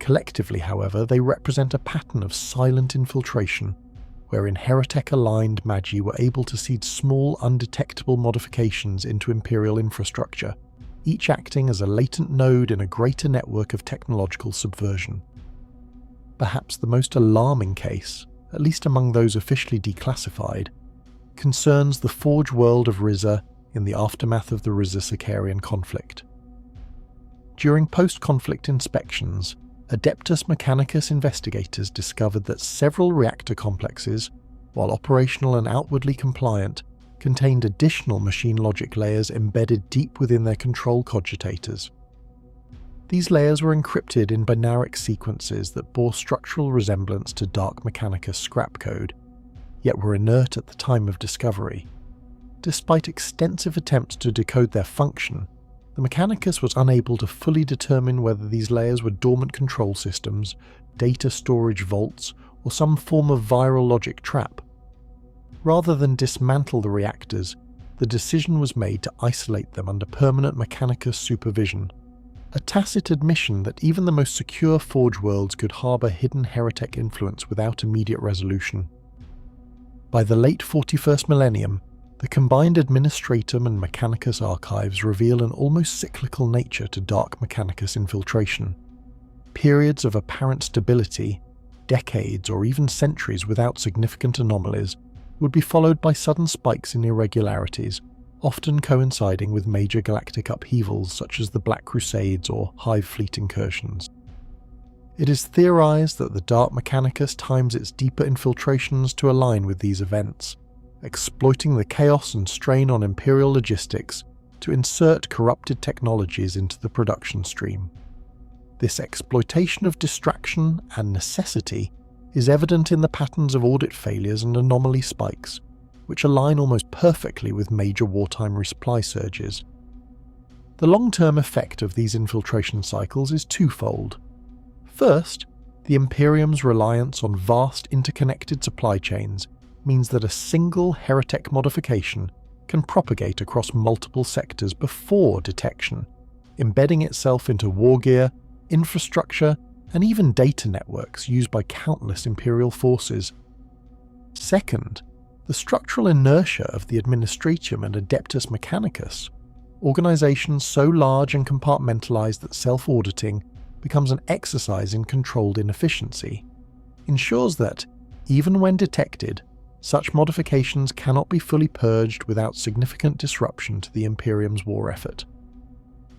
Speaker 1: Collectively, however, they represent a pattern of silent infiltration, wherein Heretek-aligned Magi were able to seed small, undetectable modifications into Imperial infrastructure, each acting as a latent node in a greater network of technological subversion. Perhaps the most alarming case, at least among those officially declassified, concerns the forge world of Rizza in the aftermath of the Rizza-Sicarian conflict. During post-conflict inspections, Adeptus Mechanicus investigators discovered that several reactor complexes, while operational and outwardly compliant, contained additional machine logic layers embedded deep within their control cogitators. These layers were encrypted in binaric sequences that bore structural resemblance to Dark Mechanicus scrap code, yet were inert at the time of discovery. Despite extensive attempts to decode their function, the Mechanicus was unable to fully determine whether these layers were dormant control systems, data storage vaults, or some form of viral logic trap. Rather than dismantle the reactors, the decision was made to isolate them under permanent Mechanicus supervision, a tacit admission that even the most secure forge worlds could harbour hidden heretic influence without immediate resolution. By the late 41st millennium, the combined Administratum and Mechanicus archives reveal an almost cyclical nature to Dark Mechanicus infiltration. Periods of apparent stability, decades or even centuries without significant anomalies, would be followed by sudden spikes in irregularities, often coinciding with major galactic upheavals such as the Black Crusades or Hive Fleet incursions. It is theorized that the Dark Mechanicus times its deeper infiltrations to align with these events, exploiting the chaos and strain on Imperial logistics to insert corrupted technologies into the production stream. This exploitation of distraction and necessity is evident in the patterns of audit failures and anomaly spikes, which align almost perfectly with major wartime resupply surges. The long-term effect of these infiltration cycles is twofold. First, the Imperium's reliance on vast interconnected supply chains means that a single Heretek modification can propagate across multiple sectors before detection, embedding itself into war gear, infrastructure, and even data networks used by countless Imperial forces. Second, the structural inertia of the Administratum and Adeptus Mechanicus, organizations so large and compartmentalized that self-auditing becomes an exercise in controlled inefficiency, ensures that, even when detected, such modifications cannot be fully purged without significant disruption to the Imperium's war effort.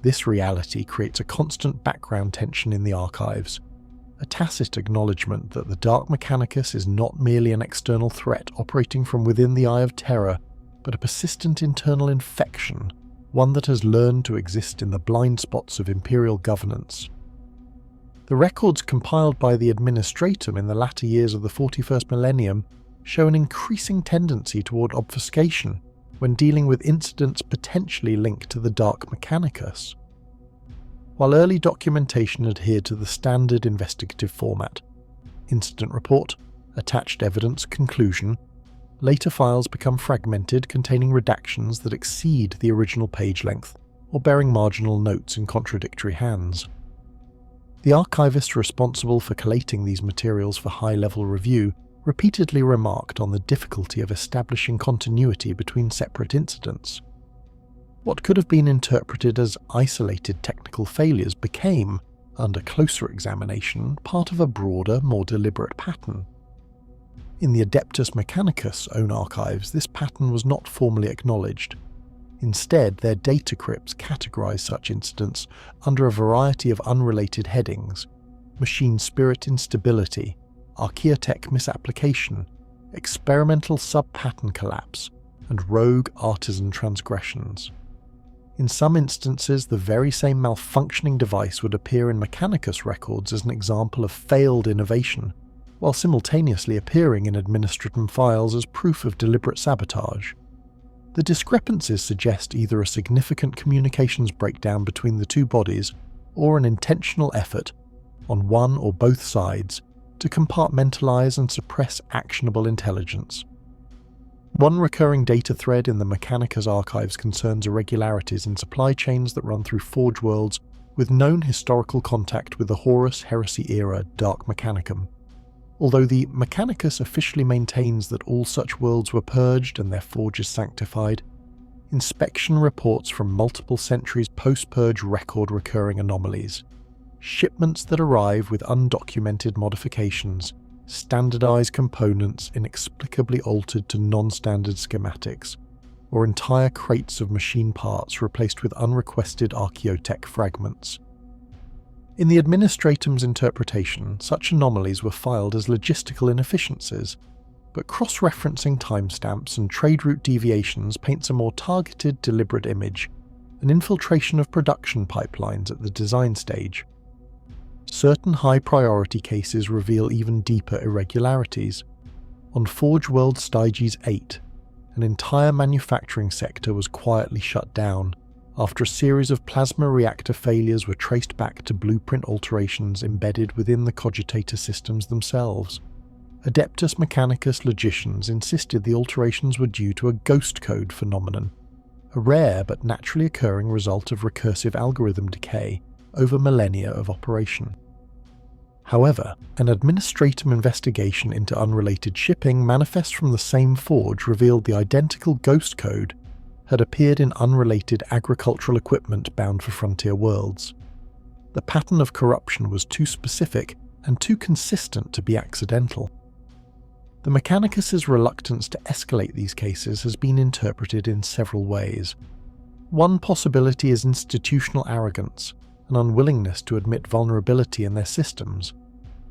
Speaker 1: This reality creates a constant background tension in the archives, a tacit acknowledgement that the Dark Mechanicus is not merely an external threat operating from within the Eye of Terror, but a persistent internal infection, one that has learned to exist in the blind spots of Imperial governance. The records compiled by the Administratum in the latter years of the 41st millennium show an increasing tendency toward obfuscation when dealing with incidents potentially linked to the Dark Mechanicus. While early documentation adhered to the standard investigative format, incident report, attached evidence, conclusion, later files become fragmented containing redactions that exceed the original page length or bearing marginal notes in contradictory hands. The archivist responsible for collating these materials for high-level review repeatedly remarked on the difficulty of establishing continuity between separate incidents. What could have been interpreted as isolated technical failures became, under closer examination, part of a broader, more deliberate pattern. In the Adeptus Mechanicus' own archives, this pattern was not formally acknowledged. Instead, their data crypts categorize such incidents under a variety of unrelated headings: machine spirit instability, archaeotech misapplication, experimental sub-pattern collapse, and rogue artisan transgressions. In some instances, the very same malfunctioning device would appear in Mechanicus records as an example of failed innovation, while simultaneously appearing in Administratum files as proof of deliberate sabotage. The discrepancies suggest either a significant communications breakdown between the two bodies or an intentional effort, on one or both sides, to compartmentalize and suppress actionable intelligence. One recurring data thread in the Mechanicus archives concerns irregularities in supply chains that run through Forge worlds with known historical contact with the Horus Heresy era Dark Mechanicum. Although the Mechanicus officially maintains that all such worlds were purged and their forges sanctified, inspection reports from multiple centuries post-purge record recurring anomalies. Shipments that arrive with undocumented modifications, standardized components inexplicably altered to non-standard schematics, or entire crates of machine parts replaced with unrequested archaeotech fragments. In the Administratum's interpretation, such anomalies were filed as logistical inefficiencies, but cross-referencing timestamps and trade route deviations paints a more targeted, deliberate image, an infiltration of production pipelines at the design stage. Certain high-priority cases reveal even deeper irregularities. On Forge World Styges 8, an entire manufacturing sector was quietly shut down, after a series of plasma reactor failures were traced back to blueprint alterations embedded within the cogitator systems themselves. Adeptus Mechanicus logicians insisted the alterations were due to a ghost code phenomenon, a rare but naturally occurring result of recursive algorithm decay over millennia of operation. However, an Administratum investigation into unrelated shipping manifest from the same forge revealed the identical ghost code had appeared in unrelated agricultural equipment bound for frontier worlds. The pattern of corruption was too specific and too consistent to be accidental. The Mechanicus' reluctance to escalate these cases has been interpreted in several ways. One possibility is institutional arrogance, an unwillingness to admit vulnerability in their systems,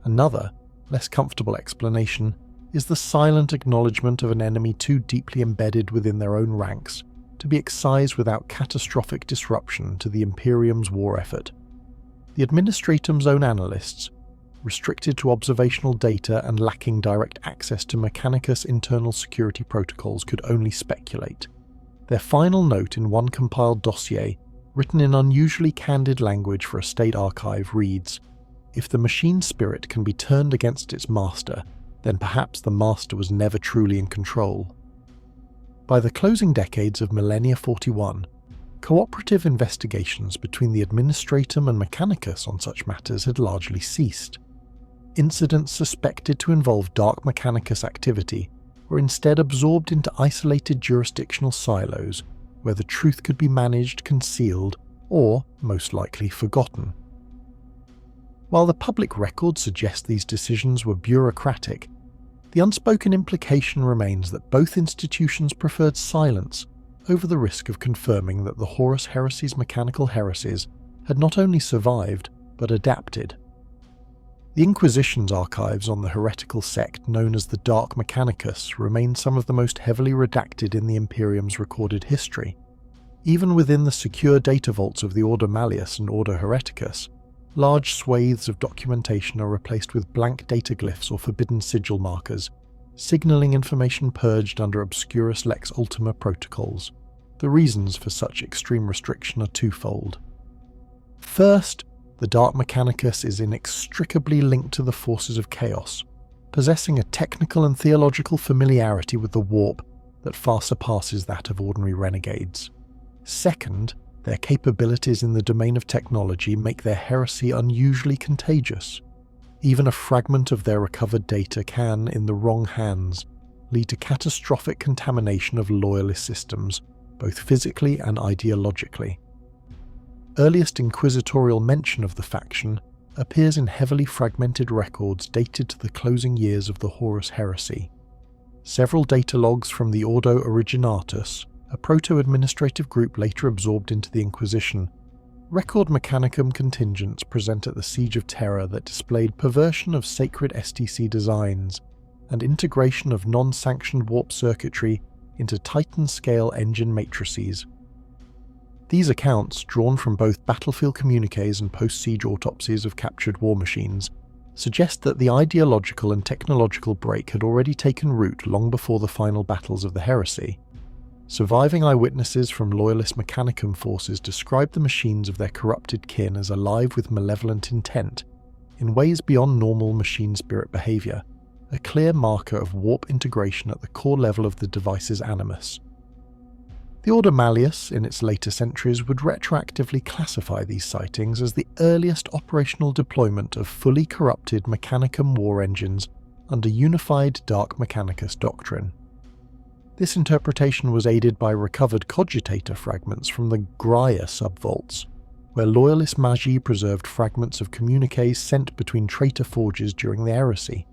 Speaker 1: Another, less comfortable explanation is the silent acknowledgement of an enemy too deeply embedded within their own ranks to be excised without catastrophic disruption to the Imperium's war effort. The Administratum's own analysts, restricted to observational data and lacking direct access to Mechanicus internal security protocols, could only speculate. Their final note in one compiled dossier, written in unusually candid language for a state archive, reads, "If the machine spirit can be turned against its master, then perhaps the master was never truly in control." By the closing decades of Millennia 41, cooperative investigations between the Administratum and Mechanicus on such matters had largely ceased. Incidents suspected to involve Dark Mechanicus activity were instead absorbed into isolated jurisdictional silos where the truth could be managed, concealed, or, most likely, forgotten. While the public record suggests these decisions were bureaucratic, the unspoken implication remains that both institutions preferred silence over the risk of confirming that the Horus Heresy's mechanical heresies had not only survived, but adapted. The Inquisition's archives on the heretical sect known as the Dark Mechanicus remain some of the most heavily redacted in the Imperium's recorded history. Even within the secure data vaults of the Order Malleus and Order Hereticus, large swathes of documentation are replaced with blank dataglyphs or forbidden sigil markers, signalling information purged under obscurus lex ultima protocols. The reasons for such extreme restriction are twofold. First, the Dark Mechanicus is inextricably linked to the forces of chaos, possessing a technical and theological familiarity with the warp that far surpasses that of ordinary renegades. Second, their capabilities in the domain of technology make their heresy unusually contagious. Even a fragment of their recovered data can, in the wrong hands, lead to catastrophic contamination of loyalist systems, both physically and ideologically. Earliest inquisitorial mention of the faction appears in heavily fragmented records dated to the closing years of the Horus Heresy. Several data logs from the Ordo Originatus, a proto-administrative group later absorbed into the Inquisition, record Mechanicum contingents present at the Siege of Terror that displayed perversion of sacred STC designs and integration of non-sanctioned warp circuitry into Titan-scale engine matrices. These accounts, drawn from both battlefield communiques and post-siege autopsies of captured war machines, suggest that the ideological and technological break had already taken root long before the final battles of the heresy. Surviving eyewitnesses from loyalist Mechanicum forces describe the machines of their corrupted kin as alive with malevolent intent, in ways beyond normal machine spirit behaviour, a clear marker of warp integration at the core level of the device's animus. The Order Malleus, in its later centuries, would retroactively classify these sightings as the earliest operational deployment of fully corrupted Mechanicum war engines under unified Dark Mechanicus doctrine. This interpretation was aided by recovered cogitator fragments from the Graia subvaults, where loyalist Magi preserved fragments of communiques sent between traitor forges during the heresy.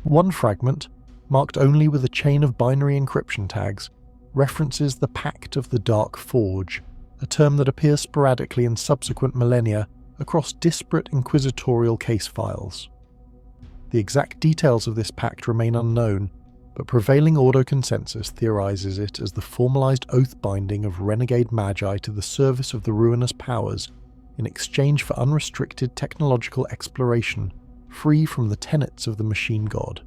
Speaker 1: One fragment, marked only with a chain of binary encryption tags, references the Pact of the Dark Forge, a term that appears sporadically in subsequent millennia across disparate inquisitorial case files. The exact details of this pact remain unknown, but prevailing Ordo consensus theorizes it as the formalized oath binding of renegade Magi to the service of the ruinous powers in exchange for unrestricted technological exploration free from the tenets of the machine god.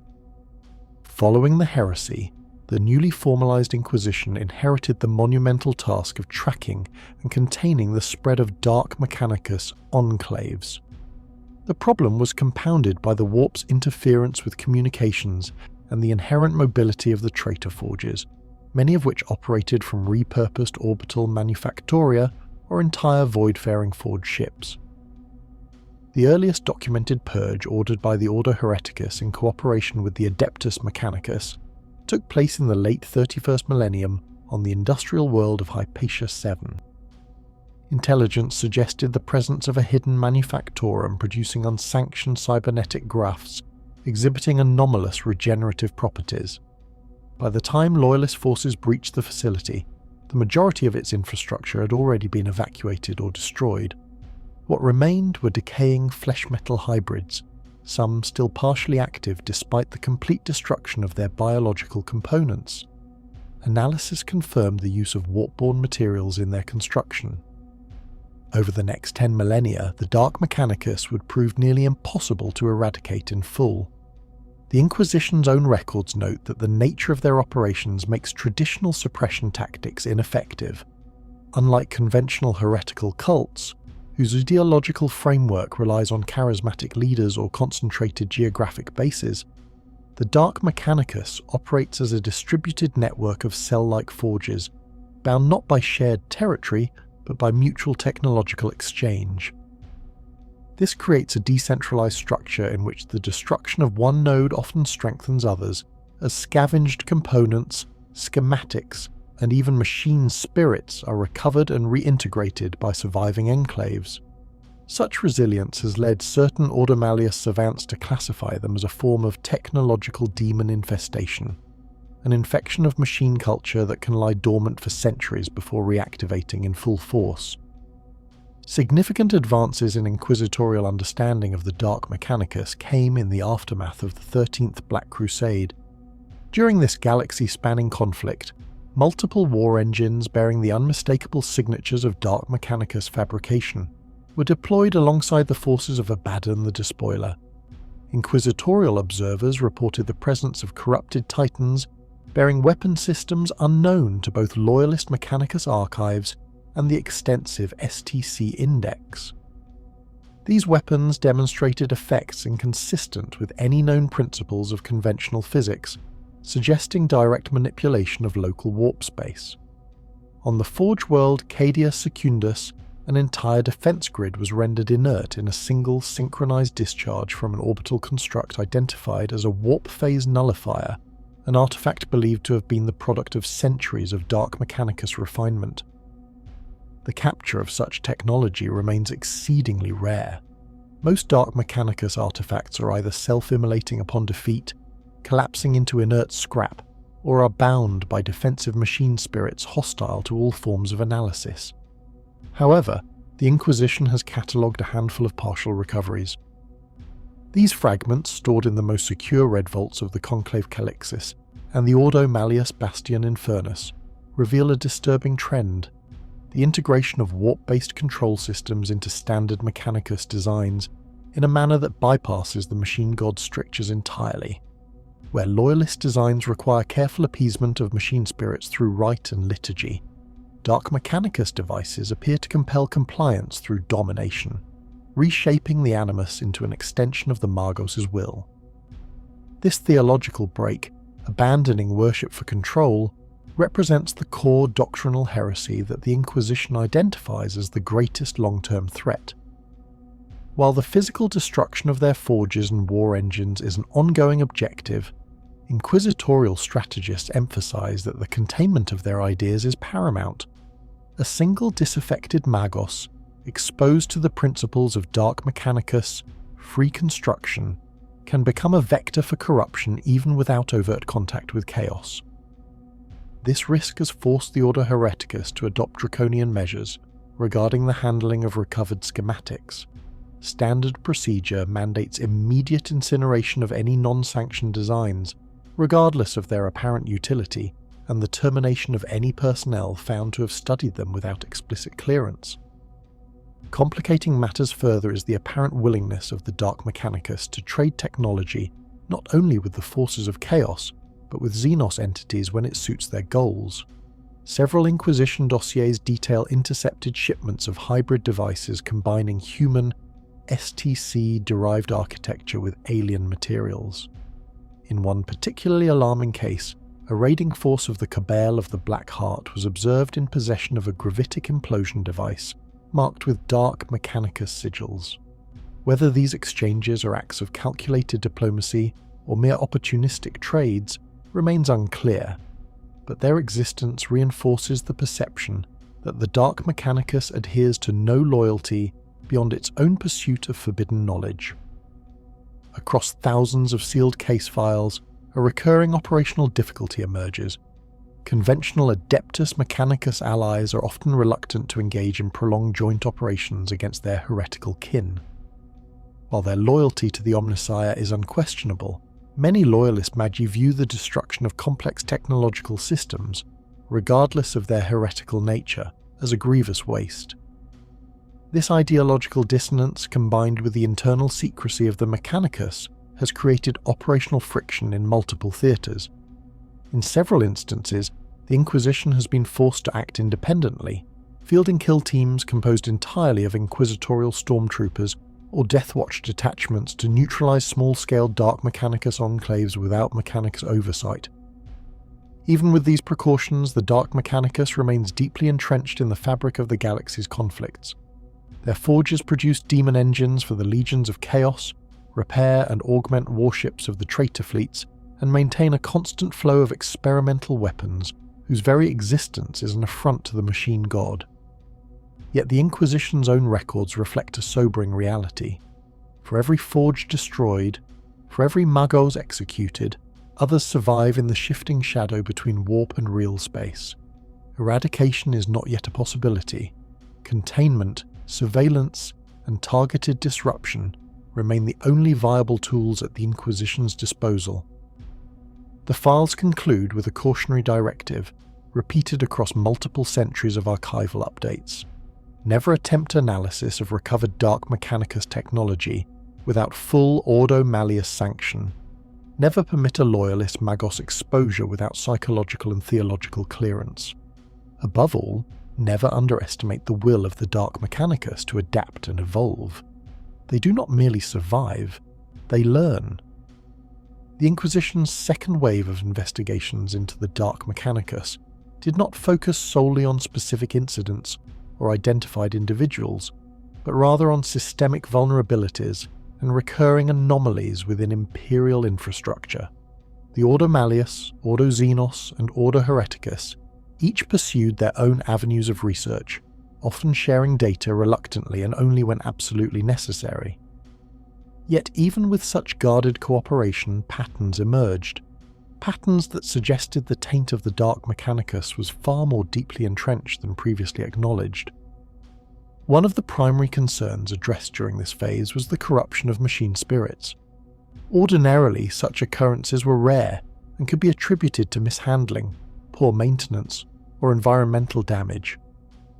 Speaker 1: Following the heresy, the newly formalized Inquisition inherited the monumental task of tracking and containing the spread of Dark Mechanicus enclaves. The problem was compounded by the warp's interference with communications and the inherent mobility of the traitor forges, many of which operated from repurposed orbital manufactoria or entire void-faring forged ships. The earliest documented purge ordered by the Order Hereticus in cooperation with the Adeptus Mechanicus took place in the late 31st millennium on the industrial world of Hypatia 7. Intelligence suggested the presence of a hidden manufactorum producing unsanctioned cybernetic grafts exhibiting anomalous regenerative properties. By the time Loyalist forces breached the facility, the majority of its infrastructure had already been evacuated or destroyed. What remained were decaying flesh-metal hybrids, some still partially active despite the complete destruction of their biological components. Analysis confirmed the use of warp-borne materials in their construction. Over the next 10 millennia, the Dark Mechanicus would prove nearly impossible to eradicate in full. The Inquisition's own records note that the nature of their operations makes traditional suppression tactics ineffective. Unlike conventional heretical cults, whose ideological framework relies on charismatic leaders or concentrated geographic bases, the Dark Mechanicus operates as a distributed network of cell-like forges, bound not by shared territory, but by mutual technological exchange. This creates a decentralized structure in which the destruction of one node often strengthens others, as scavenged components, schematics, and even machine spirits are recovered and reintegrated by surviving enclaves. Such resilience has led certain Order Malleus savants to classify them as a form of technological demon infestation, an infection of machine culture that can lie dormant for centuries before reactivating in full force. Significant advances in inquisitorial understanding of the Dark Mechanicus came in the aftermath of the 13th Black Crusade. During this galaxy-spanning conflict, multiple war engines bearing the unmistakable signatures of Dark Mechanicus fabrication were deployed alongside the forces of Abaddon the Despoiler. Inquisitorial observers reported the presence of corrupted titans bearing weapon systems unknown to both Loyalist Mechanicus archives and the extensive STC Index. These weapons demonstrated effects inconsistent with any known principles of conventional physics, suggesting direct manipulation of local warp space. On the Forge world Cadia Secundus, an entire defense grid was rendered inert in a single synchronized discharge from an orbital construct identified as a warp phase nullifier, an artifact believed to have been the product of centuries of Dark Mechanicus refinement. The capture of such technology remains exceedingly rare. Most Dark Mechanicus artifacts are either self-immolating upon defeat, collapsing into inert scrap, or are bound by defensive machine spirits hostile to all forms of analysis. However, the Inquisition has catalogued a handful of partial recoveries. These fragments, stored in the most secure red vaults of the Conclave Calixis and the Ordo Malleus Bastion Infernus, reveal a disturbing trend: the integration of warp-based control systems into standard Mechanicus designs in a manner that bypasses the machine god's strictures entirely. Where Loyalist designs require careful appeasement of machine spirits through rite and liturgy, Dark Mechanicus devices appear to compel compliance through domination, reshaping the animus into an extension of the Magos' will. This theological break, abandoning worship for control, represents the core doctrinal heresy that the Inquisition identifies as the greatest long-term threat. While the physical destruction of their forges and war engines is an ongoing objective, inquisitorial strategists emphasize that the containment of their ideas is paramount. A single disaffected Magos, exposed to the principles of Dark Mechanicus, free construction, can become a vector for corruption even without overt contact with chaos. This risk has forced the Order Hereticus to adopt draconian measures regarding the handling of recovered schematics. Standard procedure mandates immediate incineration of any non-sanctioned designs, regardless of their apparent utility, and the termination of any personnel found to have studied them without explicit clearance. Complicating matters further is the apparent willingness of the Dark Mechanicus to trade technology not only with the forces of chaos, but with Xenos entities when it suits their goals. Several Inquisition dossiers detail intercepted shipments of hybrid devices combining human, STC-derived architecture with alien materials. In one particularly alarming case, a raiding force of the Cabal of the Black Heart was observed in possession of a gravitic implosion device marked with Dark Mechanicus sigils. Whether these exchanges are acts of calculated diplomacy or mere opportunistic trades remains unclear, but their existence reinforces the perception that the Dark Mechanicus adheres to no loyalty beyond its own pursuit of forbidden knowledge. Across thousands of sealed case files, a recurring operational difficulty emerges. Conventional Adeptus Mechanicus allies are often reluctant to engage in prolonged joint operations against their heretical kin. While their loyalty to the Omnissiah is unquestionable, many loyalist Magi view the destruction of complex technological systems, regardless of their heretical nature, as a grievous waste. This ideological dissonance, combined with the internal secrecy of the Mechanicus, has created operational friction in multiple theatres. In several instances, the Inquisition has been forced to act independently, fielding kill teams composed entirely of inquisitorial stormtroopers or Deathwatch detachments to neutralise small-scale Dark Mechanicus enclaves without Mechanicus oversight. Even with these precautions, the Dark Mechanicus remains deeply entrenched in the fabric of the galaxy's conflicts. Their forges produce demon engines for the legions of chaos, repair and augment warships of the traitor fleets, and maintain a constant flow of experimental weapons whose very existence is an affront to the machine god. Yet the Inquisition's own records reflect a sobering reality. For every forge destroyed, for every Magos executed, others survive in the shifting shadow between warp and real space. Eradication is not yet a possibility. Containment, surveillance, and targeted disruption remain the only viable tools at the Inquisition's disposal. The files conclude with a cautionary directive, repeated across multiple centuries of archival updates. Never attempt analysis of recovered Dark Mechanicus technology without full Ordo Malleus sanction. Never permit a loyalist Magos exposure without psychological and theological clearance. Above all, never underestimate the will of the Dark Mechanicus to adapt and evolve. They do not merely survive, they learn. The Inquisition's second wave of investigations into the Dark Mechanicus did not focus solely on specific incidents or identified individuals, but rather on systemic vulnerabilities and recurring anomalies within Imperial infrastructure. The Ordo Malleus, Ordo Xenos, and Ordo Hereticus each pursued their own avenues of research, often sharing data reluctantly and only when absolutely necessary. Yet even with such guarded cooperation, patterns emerged. Patterns that suggested the taint of the Dark Mechanicus was far more deeply entrenched than previously acknowledged. One of the primary concerns addressed during this phase was the corruption of machine spirits. Ordinarily, such occurrences were rare and could be attributed to mishandling, poor maintenance, or environmental damage.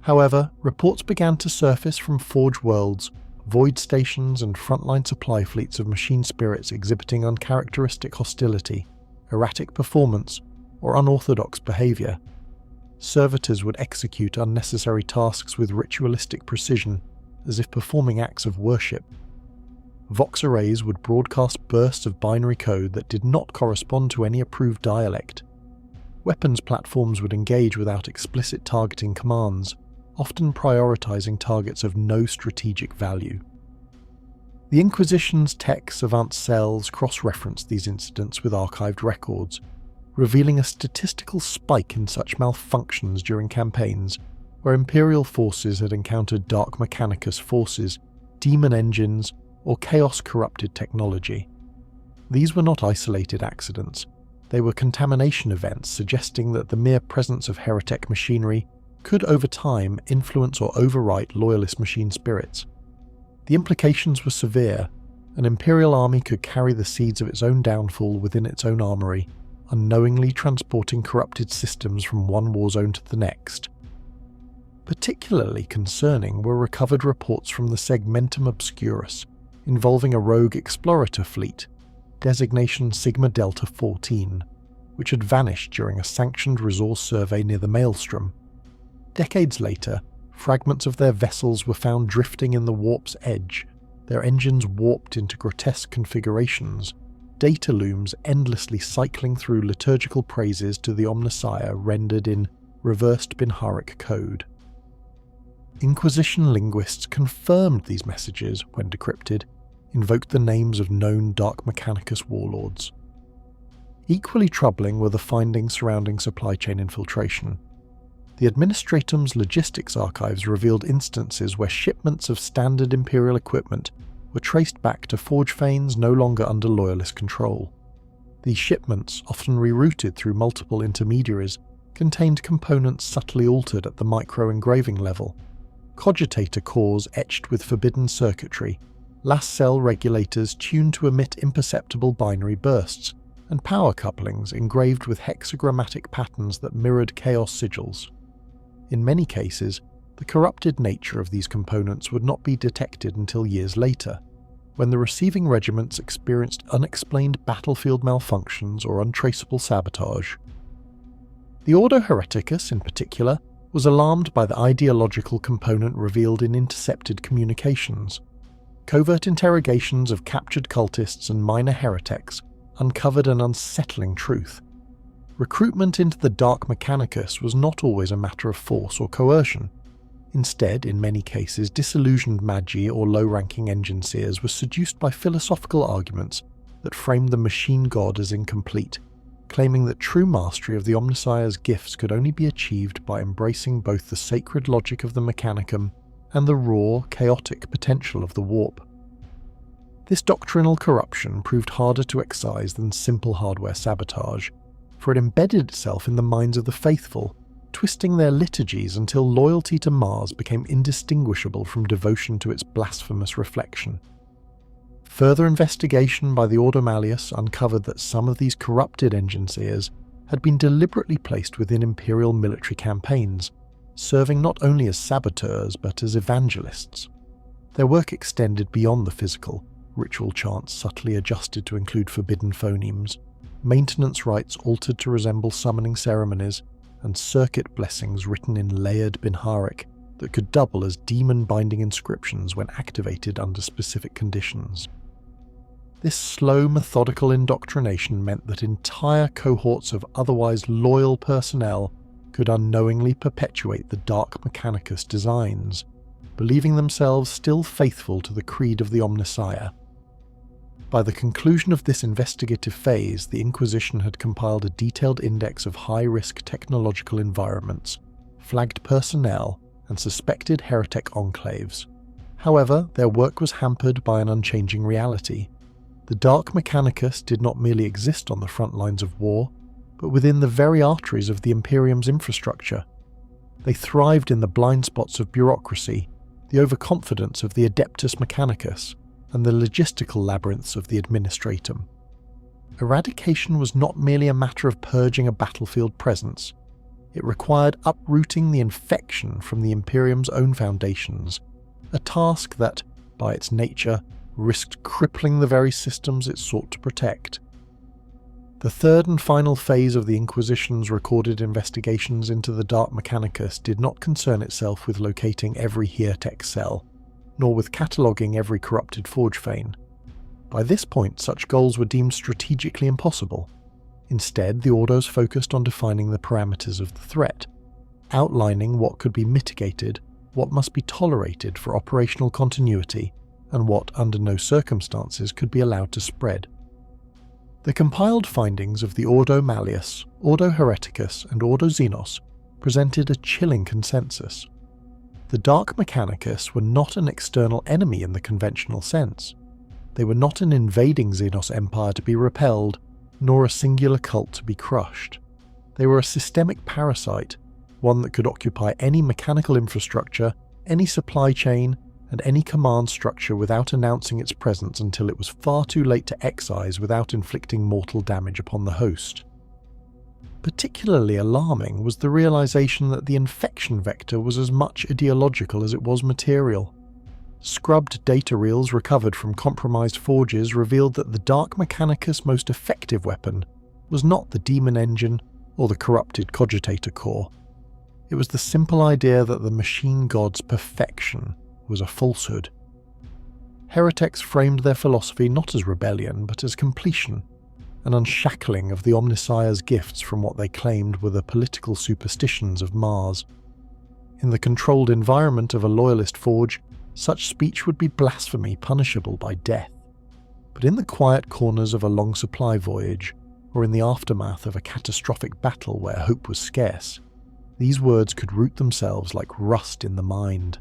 Speaker 1: However, reports began to surface from Forge worlds, void stations, and frontline supply fleets of machine spirits exhibiting uncharacteristic hostility, erratic performance, or unorthodox behaviour. Servitors would execute unnecessary tasks with ritualistic precision, as if performing acts of worship. Vox arrays would broadcast bursts of binary code that did not correspond to any approved dialect. Weapons platforms would engage without explicit targeting commands, often prioritising targets of no strategic value. The Inquisition's Tech Savant cells cross-referenced these incidents with archived records, revealing a statistical spike in such malfunctions during campaigns where Imperial forces had encountered Dark Mechanicus forces, demon engines, or chaos-corrupted technology. These were not isolated accidents. They were contamination events suggesting that the mere presence of Heretek machinery could over time influence or overwrite loyalist machine spirits. The implications were severe. An Imperial army could carry the seeds of its own downfall within its own armory, unknowingly transporting corrupted systems from one war zone to the next. Particularly concerning were recovered reports from the Segmentum Obscurus, involving a rogue explorator fleet, designation Sigma Delta 14, which had vanished during a sanctioned resource survey near the Maelstrom. Decades later, fragments of their vessels were found drifting in the warp's edge, their engines warped into grotesque configurations, data looms endlessly cycling through liturgical praises to the Omnissiah rendered in reversed Binharic code. Inquisition linguists confirmed these messages, when decrypted, invoked the names of known Dark Mechanicus warlords. Equally troubling were the findings surrounding supply chain infiltration. The Administratum's logistics archives revealed instances where shipments of standard Imperial equipment were traced back to forge fanes no longer under loyalist control. These shipments, often rerouted through multiple intermediaries, contained components subtly altered at the micro-engraving level, cogitator cores etched with forbidden circuitry, last cell regulators tuned to emit imperceptible binary bursts, and power couplings engraved with hexagrammatic patterns that mirrored chaos sigils. In many cases, the corrupted nature of these components would not be detected until years later, when the receiving regiments experienced unexplained battlefield malfunctions or untraceable sabotage. The Ordo Hereticus, in particular, was alarmed by the ideological component revealed in intercepted communications. Covert interrogations of captured cultists and minor heretics uncovered an unsettling truth. Recruitment into the Dark Mechanicus was not always a matter of force or coercion. Instead, in many cases, disillusioned Magi or low-ranking engine seers were seduced by philosophical arguments that framed the machine god as incomplete, claiming that true mastery of the Omnissiah's gifts could only be achieved by embracing both the sacred logic of the Mechanicum and the raw, chaotic potential of the warp. This doctrinal corruption proved harder to excise than simple hardware sabotage, for it embedded itself in the minds of the faithful, twisting their liturgies until loyalty to Mars became indistinguishable from devotion to its blasphemous reflection. Further investigation by the Ordo Malleus uncovered that some of these corrupted engine seers had been deliberately placed within Imperial military campaigns, serving not only as saboteurs but as evangelists. Their work extended beyond the physical, ritual chants subtly adjusted to include forbidden phonemes, maintenance rites altered to resemble summoning ceremonies, and circuit blessings written in layered binharic that could double as demon-binding inscriptions when activated under specific conditions. This slow, methodical indoctrination meant that entire cohorts of otherwise loyal personnel could unknowingly perpetuate the Dark Mechanicus designs, believing themselves still faithful to the creed of the Omnissiah. By the conclusion of this investigative phase, the Inquisition had compiled a detailed index of high-risk technological environments, flagged personnel, and suspected heretic enclaves. However, their work was hampered by an unchanging reality. The Dark Mechanicus did not merely exist on the front lines of war, but within the very arteries of the Imperium's infrastructure. They thrived in the blind spots of bureaucracy, the overconfidence of the Adeptus Mechanicus, and the logistical labyrinths of the Administratum. Eradication was not merely a matter of purging a battlefield presence. It required uprooting the infection from the Imperium's own foundations, a task that, by its nature, risked crippling the very systems it sought to protect. The third and final phase of the Inquisition's recorded investigations into the Dark Mechanicus did not concern itself with locating every Heretek cell, nor with cataloguing every corrupted forgefane. By this point, such goals were deemed strategically impossible. Instead, the Ordos focused on defining the parameters of the threat, outlining what could be mitigated, what must be tolerated for operational continuity, and what, under no circumstances, could be allowed to spread. The compiled findings of the Ordo Malleus, Ordo Hereticus, and Ordo Xenos presented a chilling consensus. The Dark Mechanicus were not an external enemy in the conventional sense. They were not an invading Xenos empire to be repelled, nor a singular cult to be crushed. They were a systemic parasite, one that could occupy any mechanical infrastructure, any supply chain, and any command structure without announcing its presence until it was far too late to excise without inflicting mortal damage upon the host. Particularly alarming was the realization that the infection vector was as much ideological as it was material. Scrubbed data reels recovered from compromised forges revealed that the Dark Mechanicus' most effective weapon was not the demon engine or the corrupted cogitator core. It was the simple idea that the machine god's perfection was a falsehood. Heretics framed their philosophy not as rebellion but as completion, an unshackling of the Omnissiah's gifts from what they claimed were the political superstitions of Mars. In the controlled environment of a loyalist forge, such speech would be blasphemy punishable by death. But in the quiet corners of a long supply voyage, or in the aftermath of a catastrophic battle where hope was scarce, these words could root themselves like rust in the mind.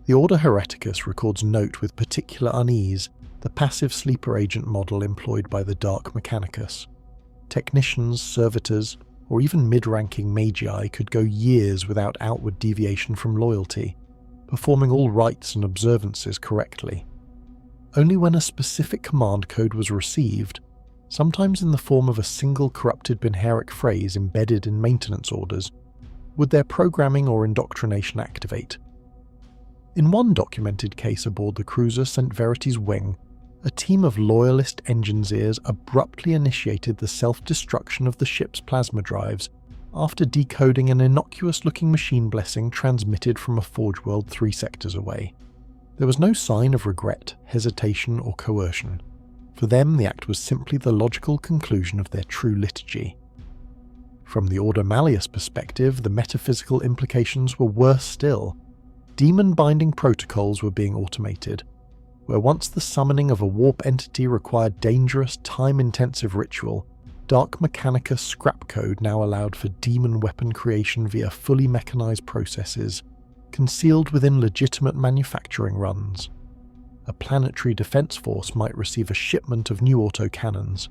Speaker 1: The Ordo Hereticus records note with particular unease the passive sleeper agent model employed by the Dark Mechanicus. Technicians, servitors, or even mid-ranking Magi could go years without outward deviation from loyalty, performing all rites and observances correctly. Only when a specific command code was received, sometimes in the form of a single corrupted binheric phrase embedded in maintenance orders, would their programming or indoctrination activate. In one documented case aboard the cruiser St. Verity's Wing, a team of loyalist engineers abruptly initiated the self-destruction of the ship's plasma drives after decoding an innocuous-looking machine blessing transmitted from a forge world 3 sectors away. There was no sign of regret, hesitation, or coercion. For them, the act was simply the logical conclusion of their true liturgy. From the Order Malleus perspective, the metaphysical implications were worse still. Demon-binding protocols were being automated, where once the summoning of a warp entity required dangerous, time-intensive ritual, Dark Mechanicus scrap code now allowed for demon weapon creation via fully mechanized processes, concealed within legitimate manufacturing runs. A planetary defense force might receive a shipment of new autocannons,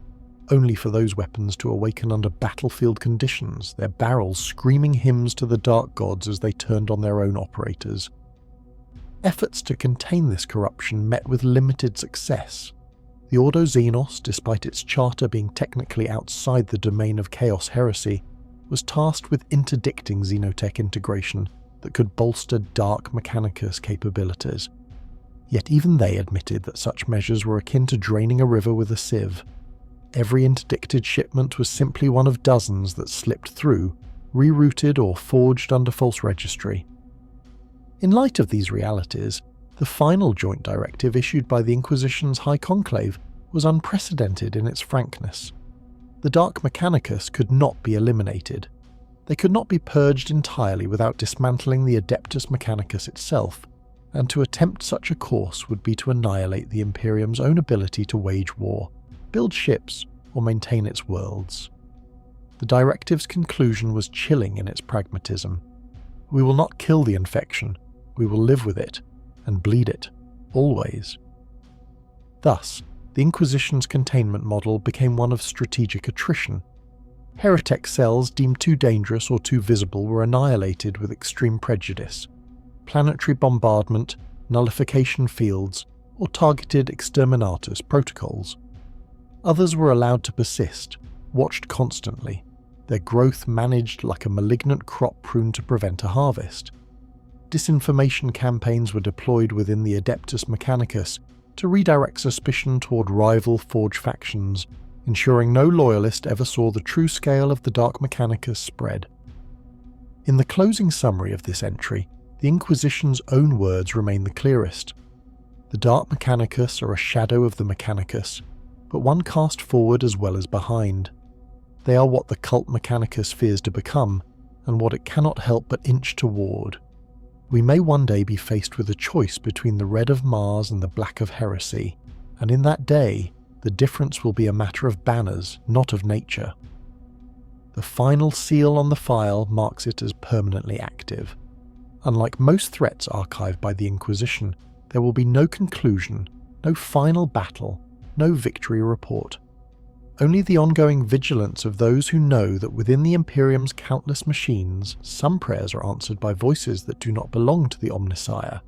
Speaker 1: only for those weapons to awaken under battlefield conditions, their barrels screaming hymns to the dark gods as they turned on their own operators. Efforts to contain this corruption met with limited success. The Ordo Xenos, despite its charter being technically outside the domain of Chaos Heresy, was tasked with interdicting xenotech integration that could bolster Dark Mechanicus capabilities. Yet even they admitted that such measures were akin to draining a river with a sieve. Every interdicted shipment was simply one of dozens that slipped through, rerouted or forged under false registry. In light of these realities, the final joint directive issued by the Inquisition's High Conclave was unprecedented in its frankness. The Dark Mechanicus could not be eliminated. They could not be purged entirely without dismantling the Adeptus Mechanicus itself, and to attempt such a course would be to annihilate the Imperium's own ability to wage war, build ships, or maintain its worlds. The directive's conclusion was chilling in its pragmatism. We will not kill the infection, we will live with it, and bleed it, always. Thus, the Inquisition's containment model became one of strategic attrition. Heretic cells deemed too dangerous or too visible were annihilated with extreme prejudice. Planetary bombardment, nullification fields, or targeted exterminatus protocols. Others were allowed to persist, watched constantly, their growth managed like a malignant crop pruned to prevent a harvest. Disinformation campaigns were deployed within the Adeptus Mechanicus to redirect suspicion toward rival Forge factions, ensuring no loyalist ever saw the true scale of the Dark Mechanicus spread. In the closing summary of this entry, the Inquisition's own words remain the clearest. The Dark Mechanicus are a shadow of the Mechanicus, but one cast forward as well as behind. They are what the cult Mechanicus fears to become, and what it cannot help but inch toward. We may one day be faced with a choice between the red of Mars and the black of heresy, and in that day, the difference will be a matter of banners, not of nature. The final seal on the file marks it as permanently active. Unlike most threats archived by the Inquisition, there will be no conclusion, no final battle, no victory report. Only the ongoing vigilance of those who know that within the Imperium's countless machines, some prayers are answered by voices that do not belong to the Omnissiah,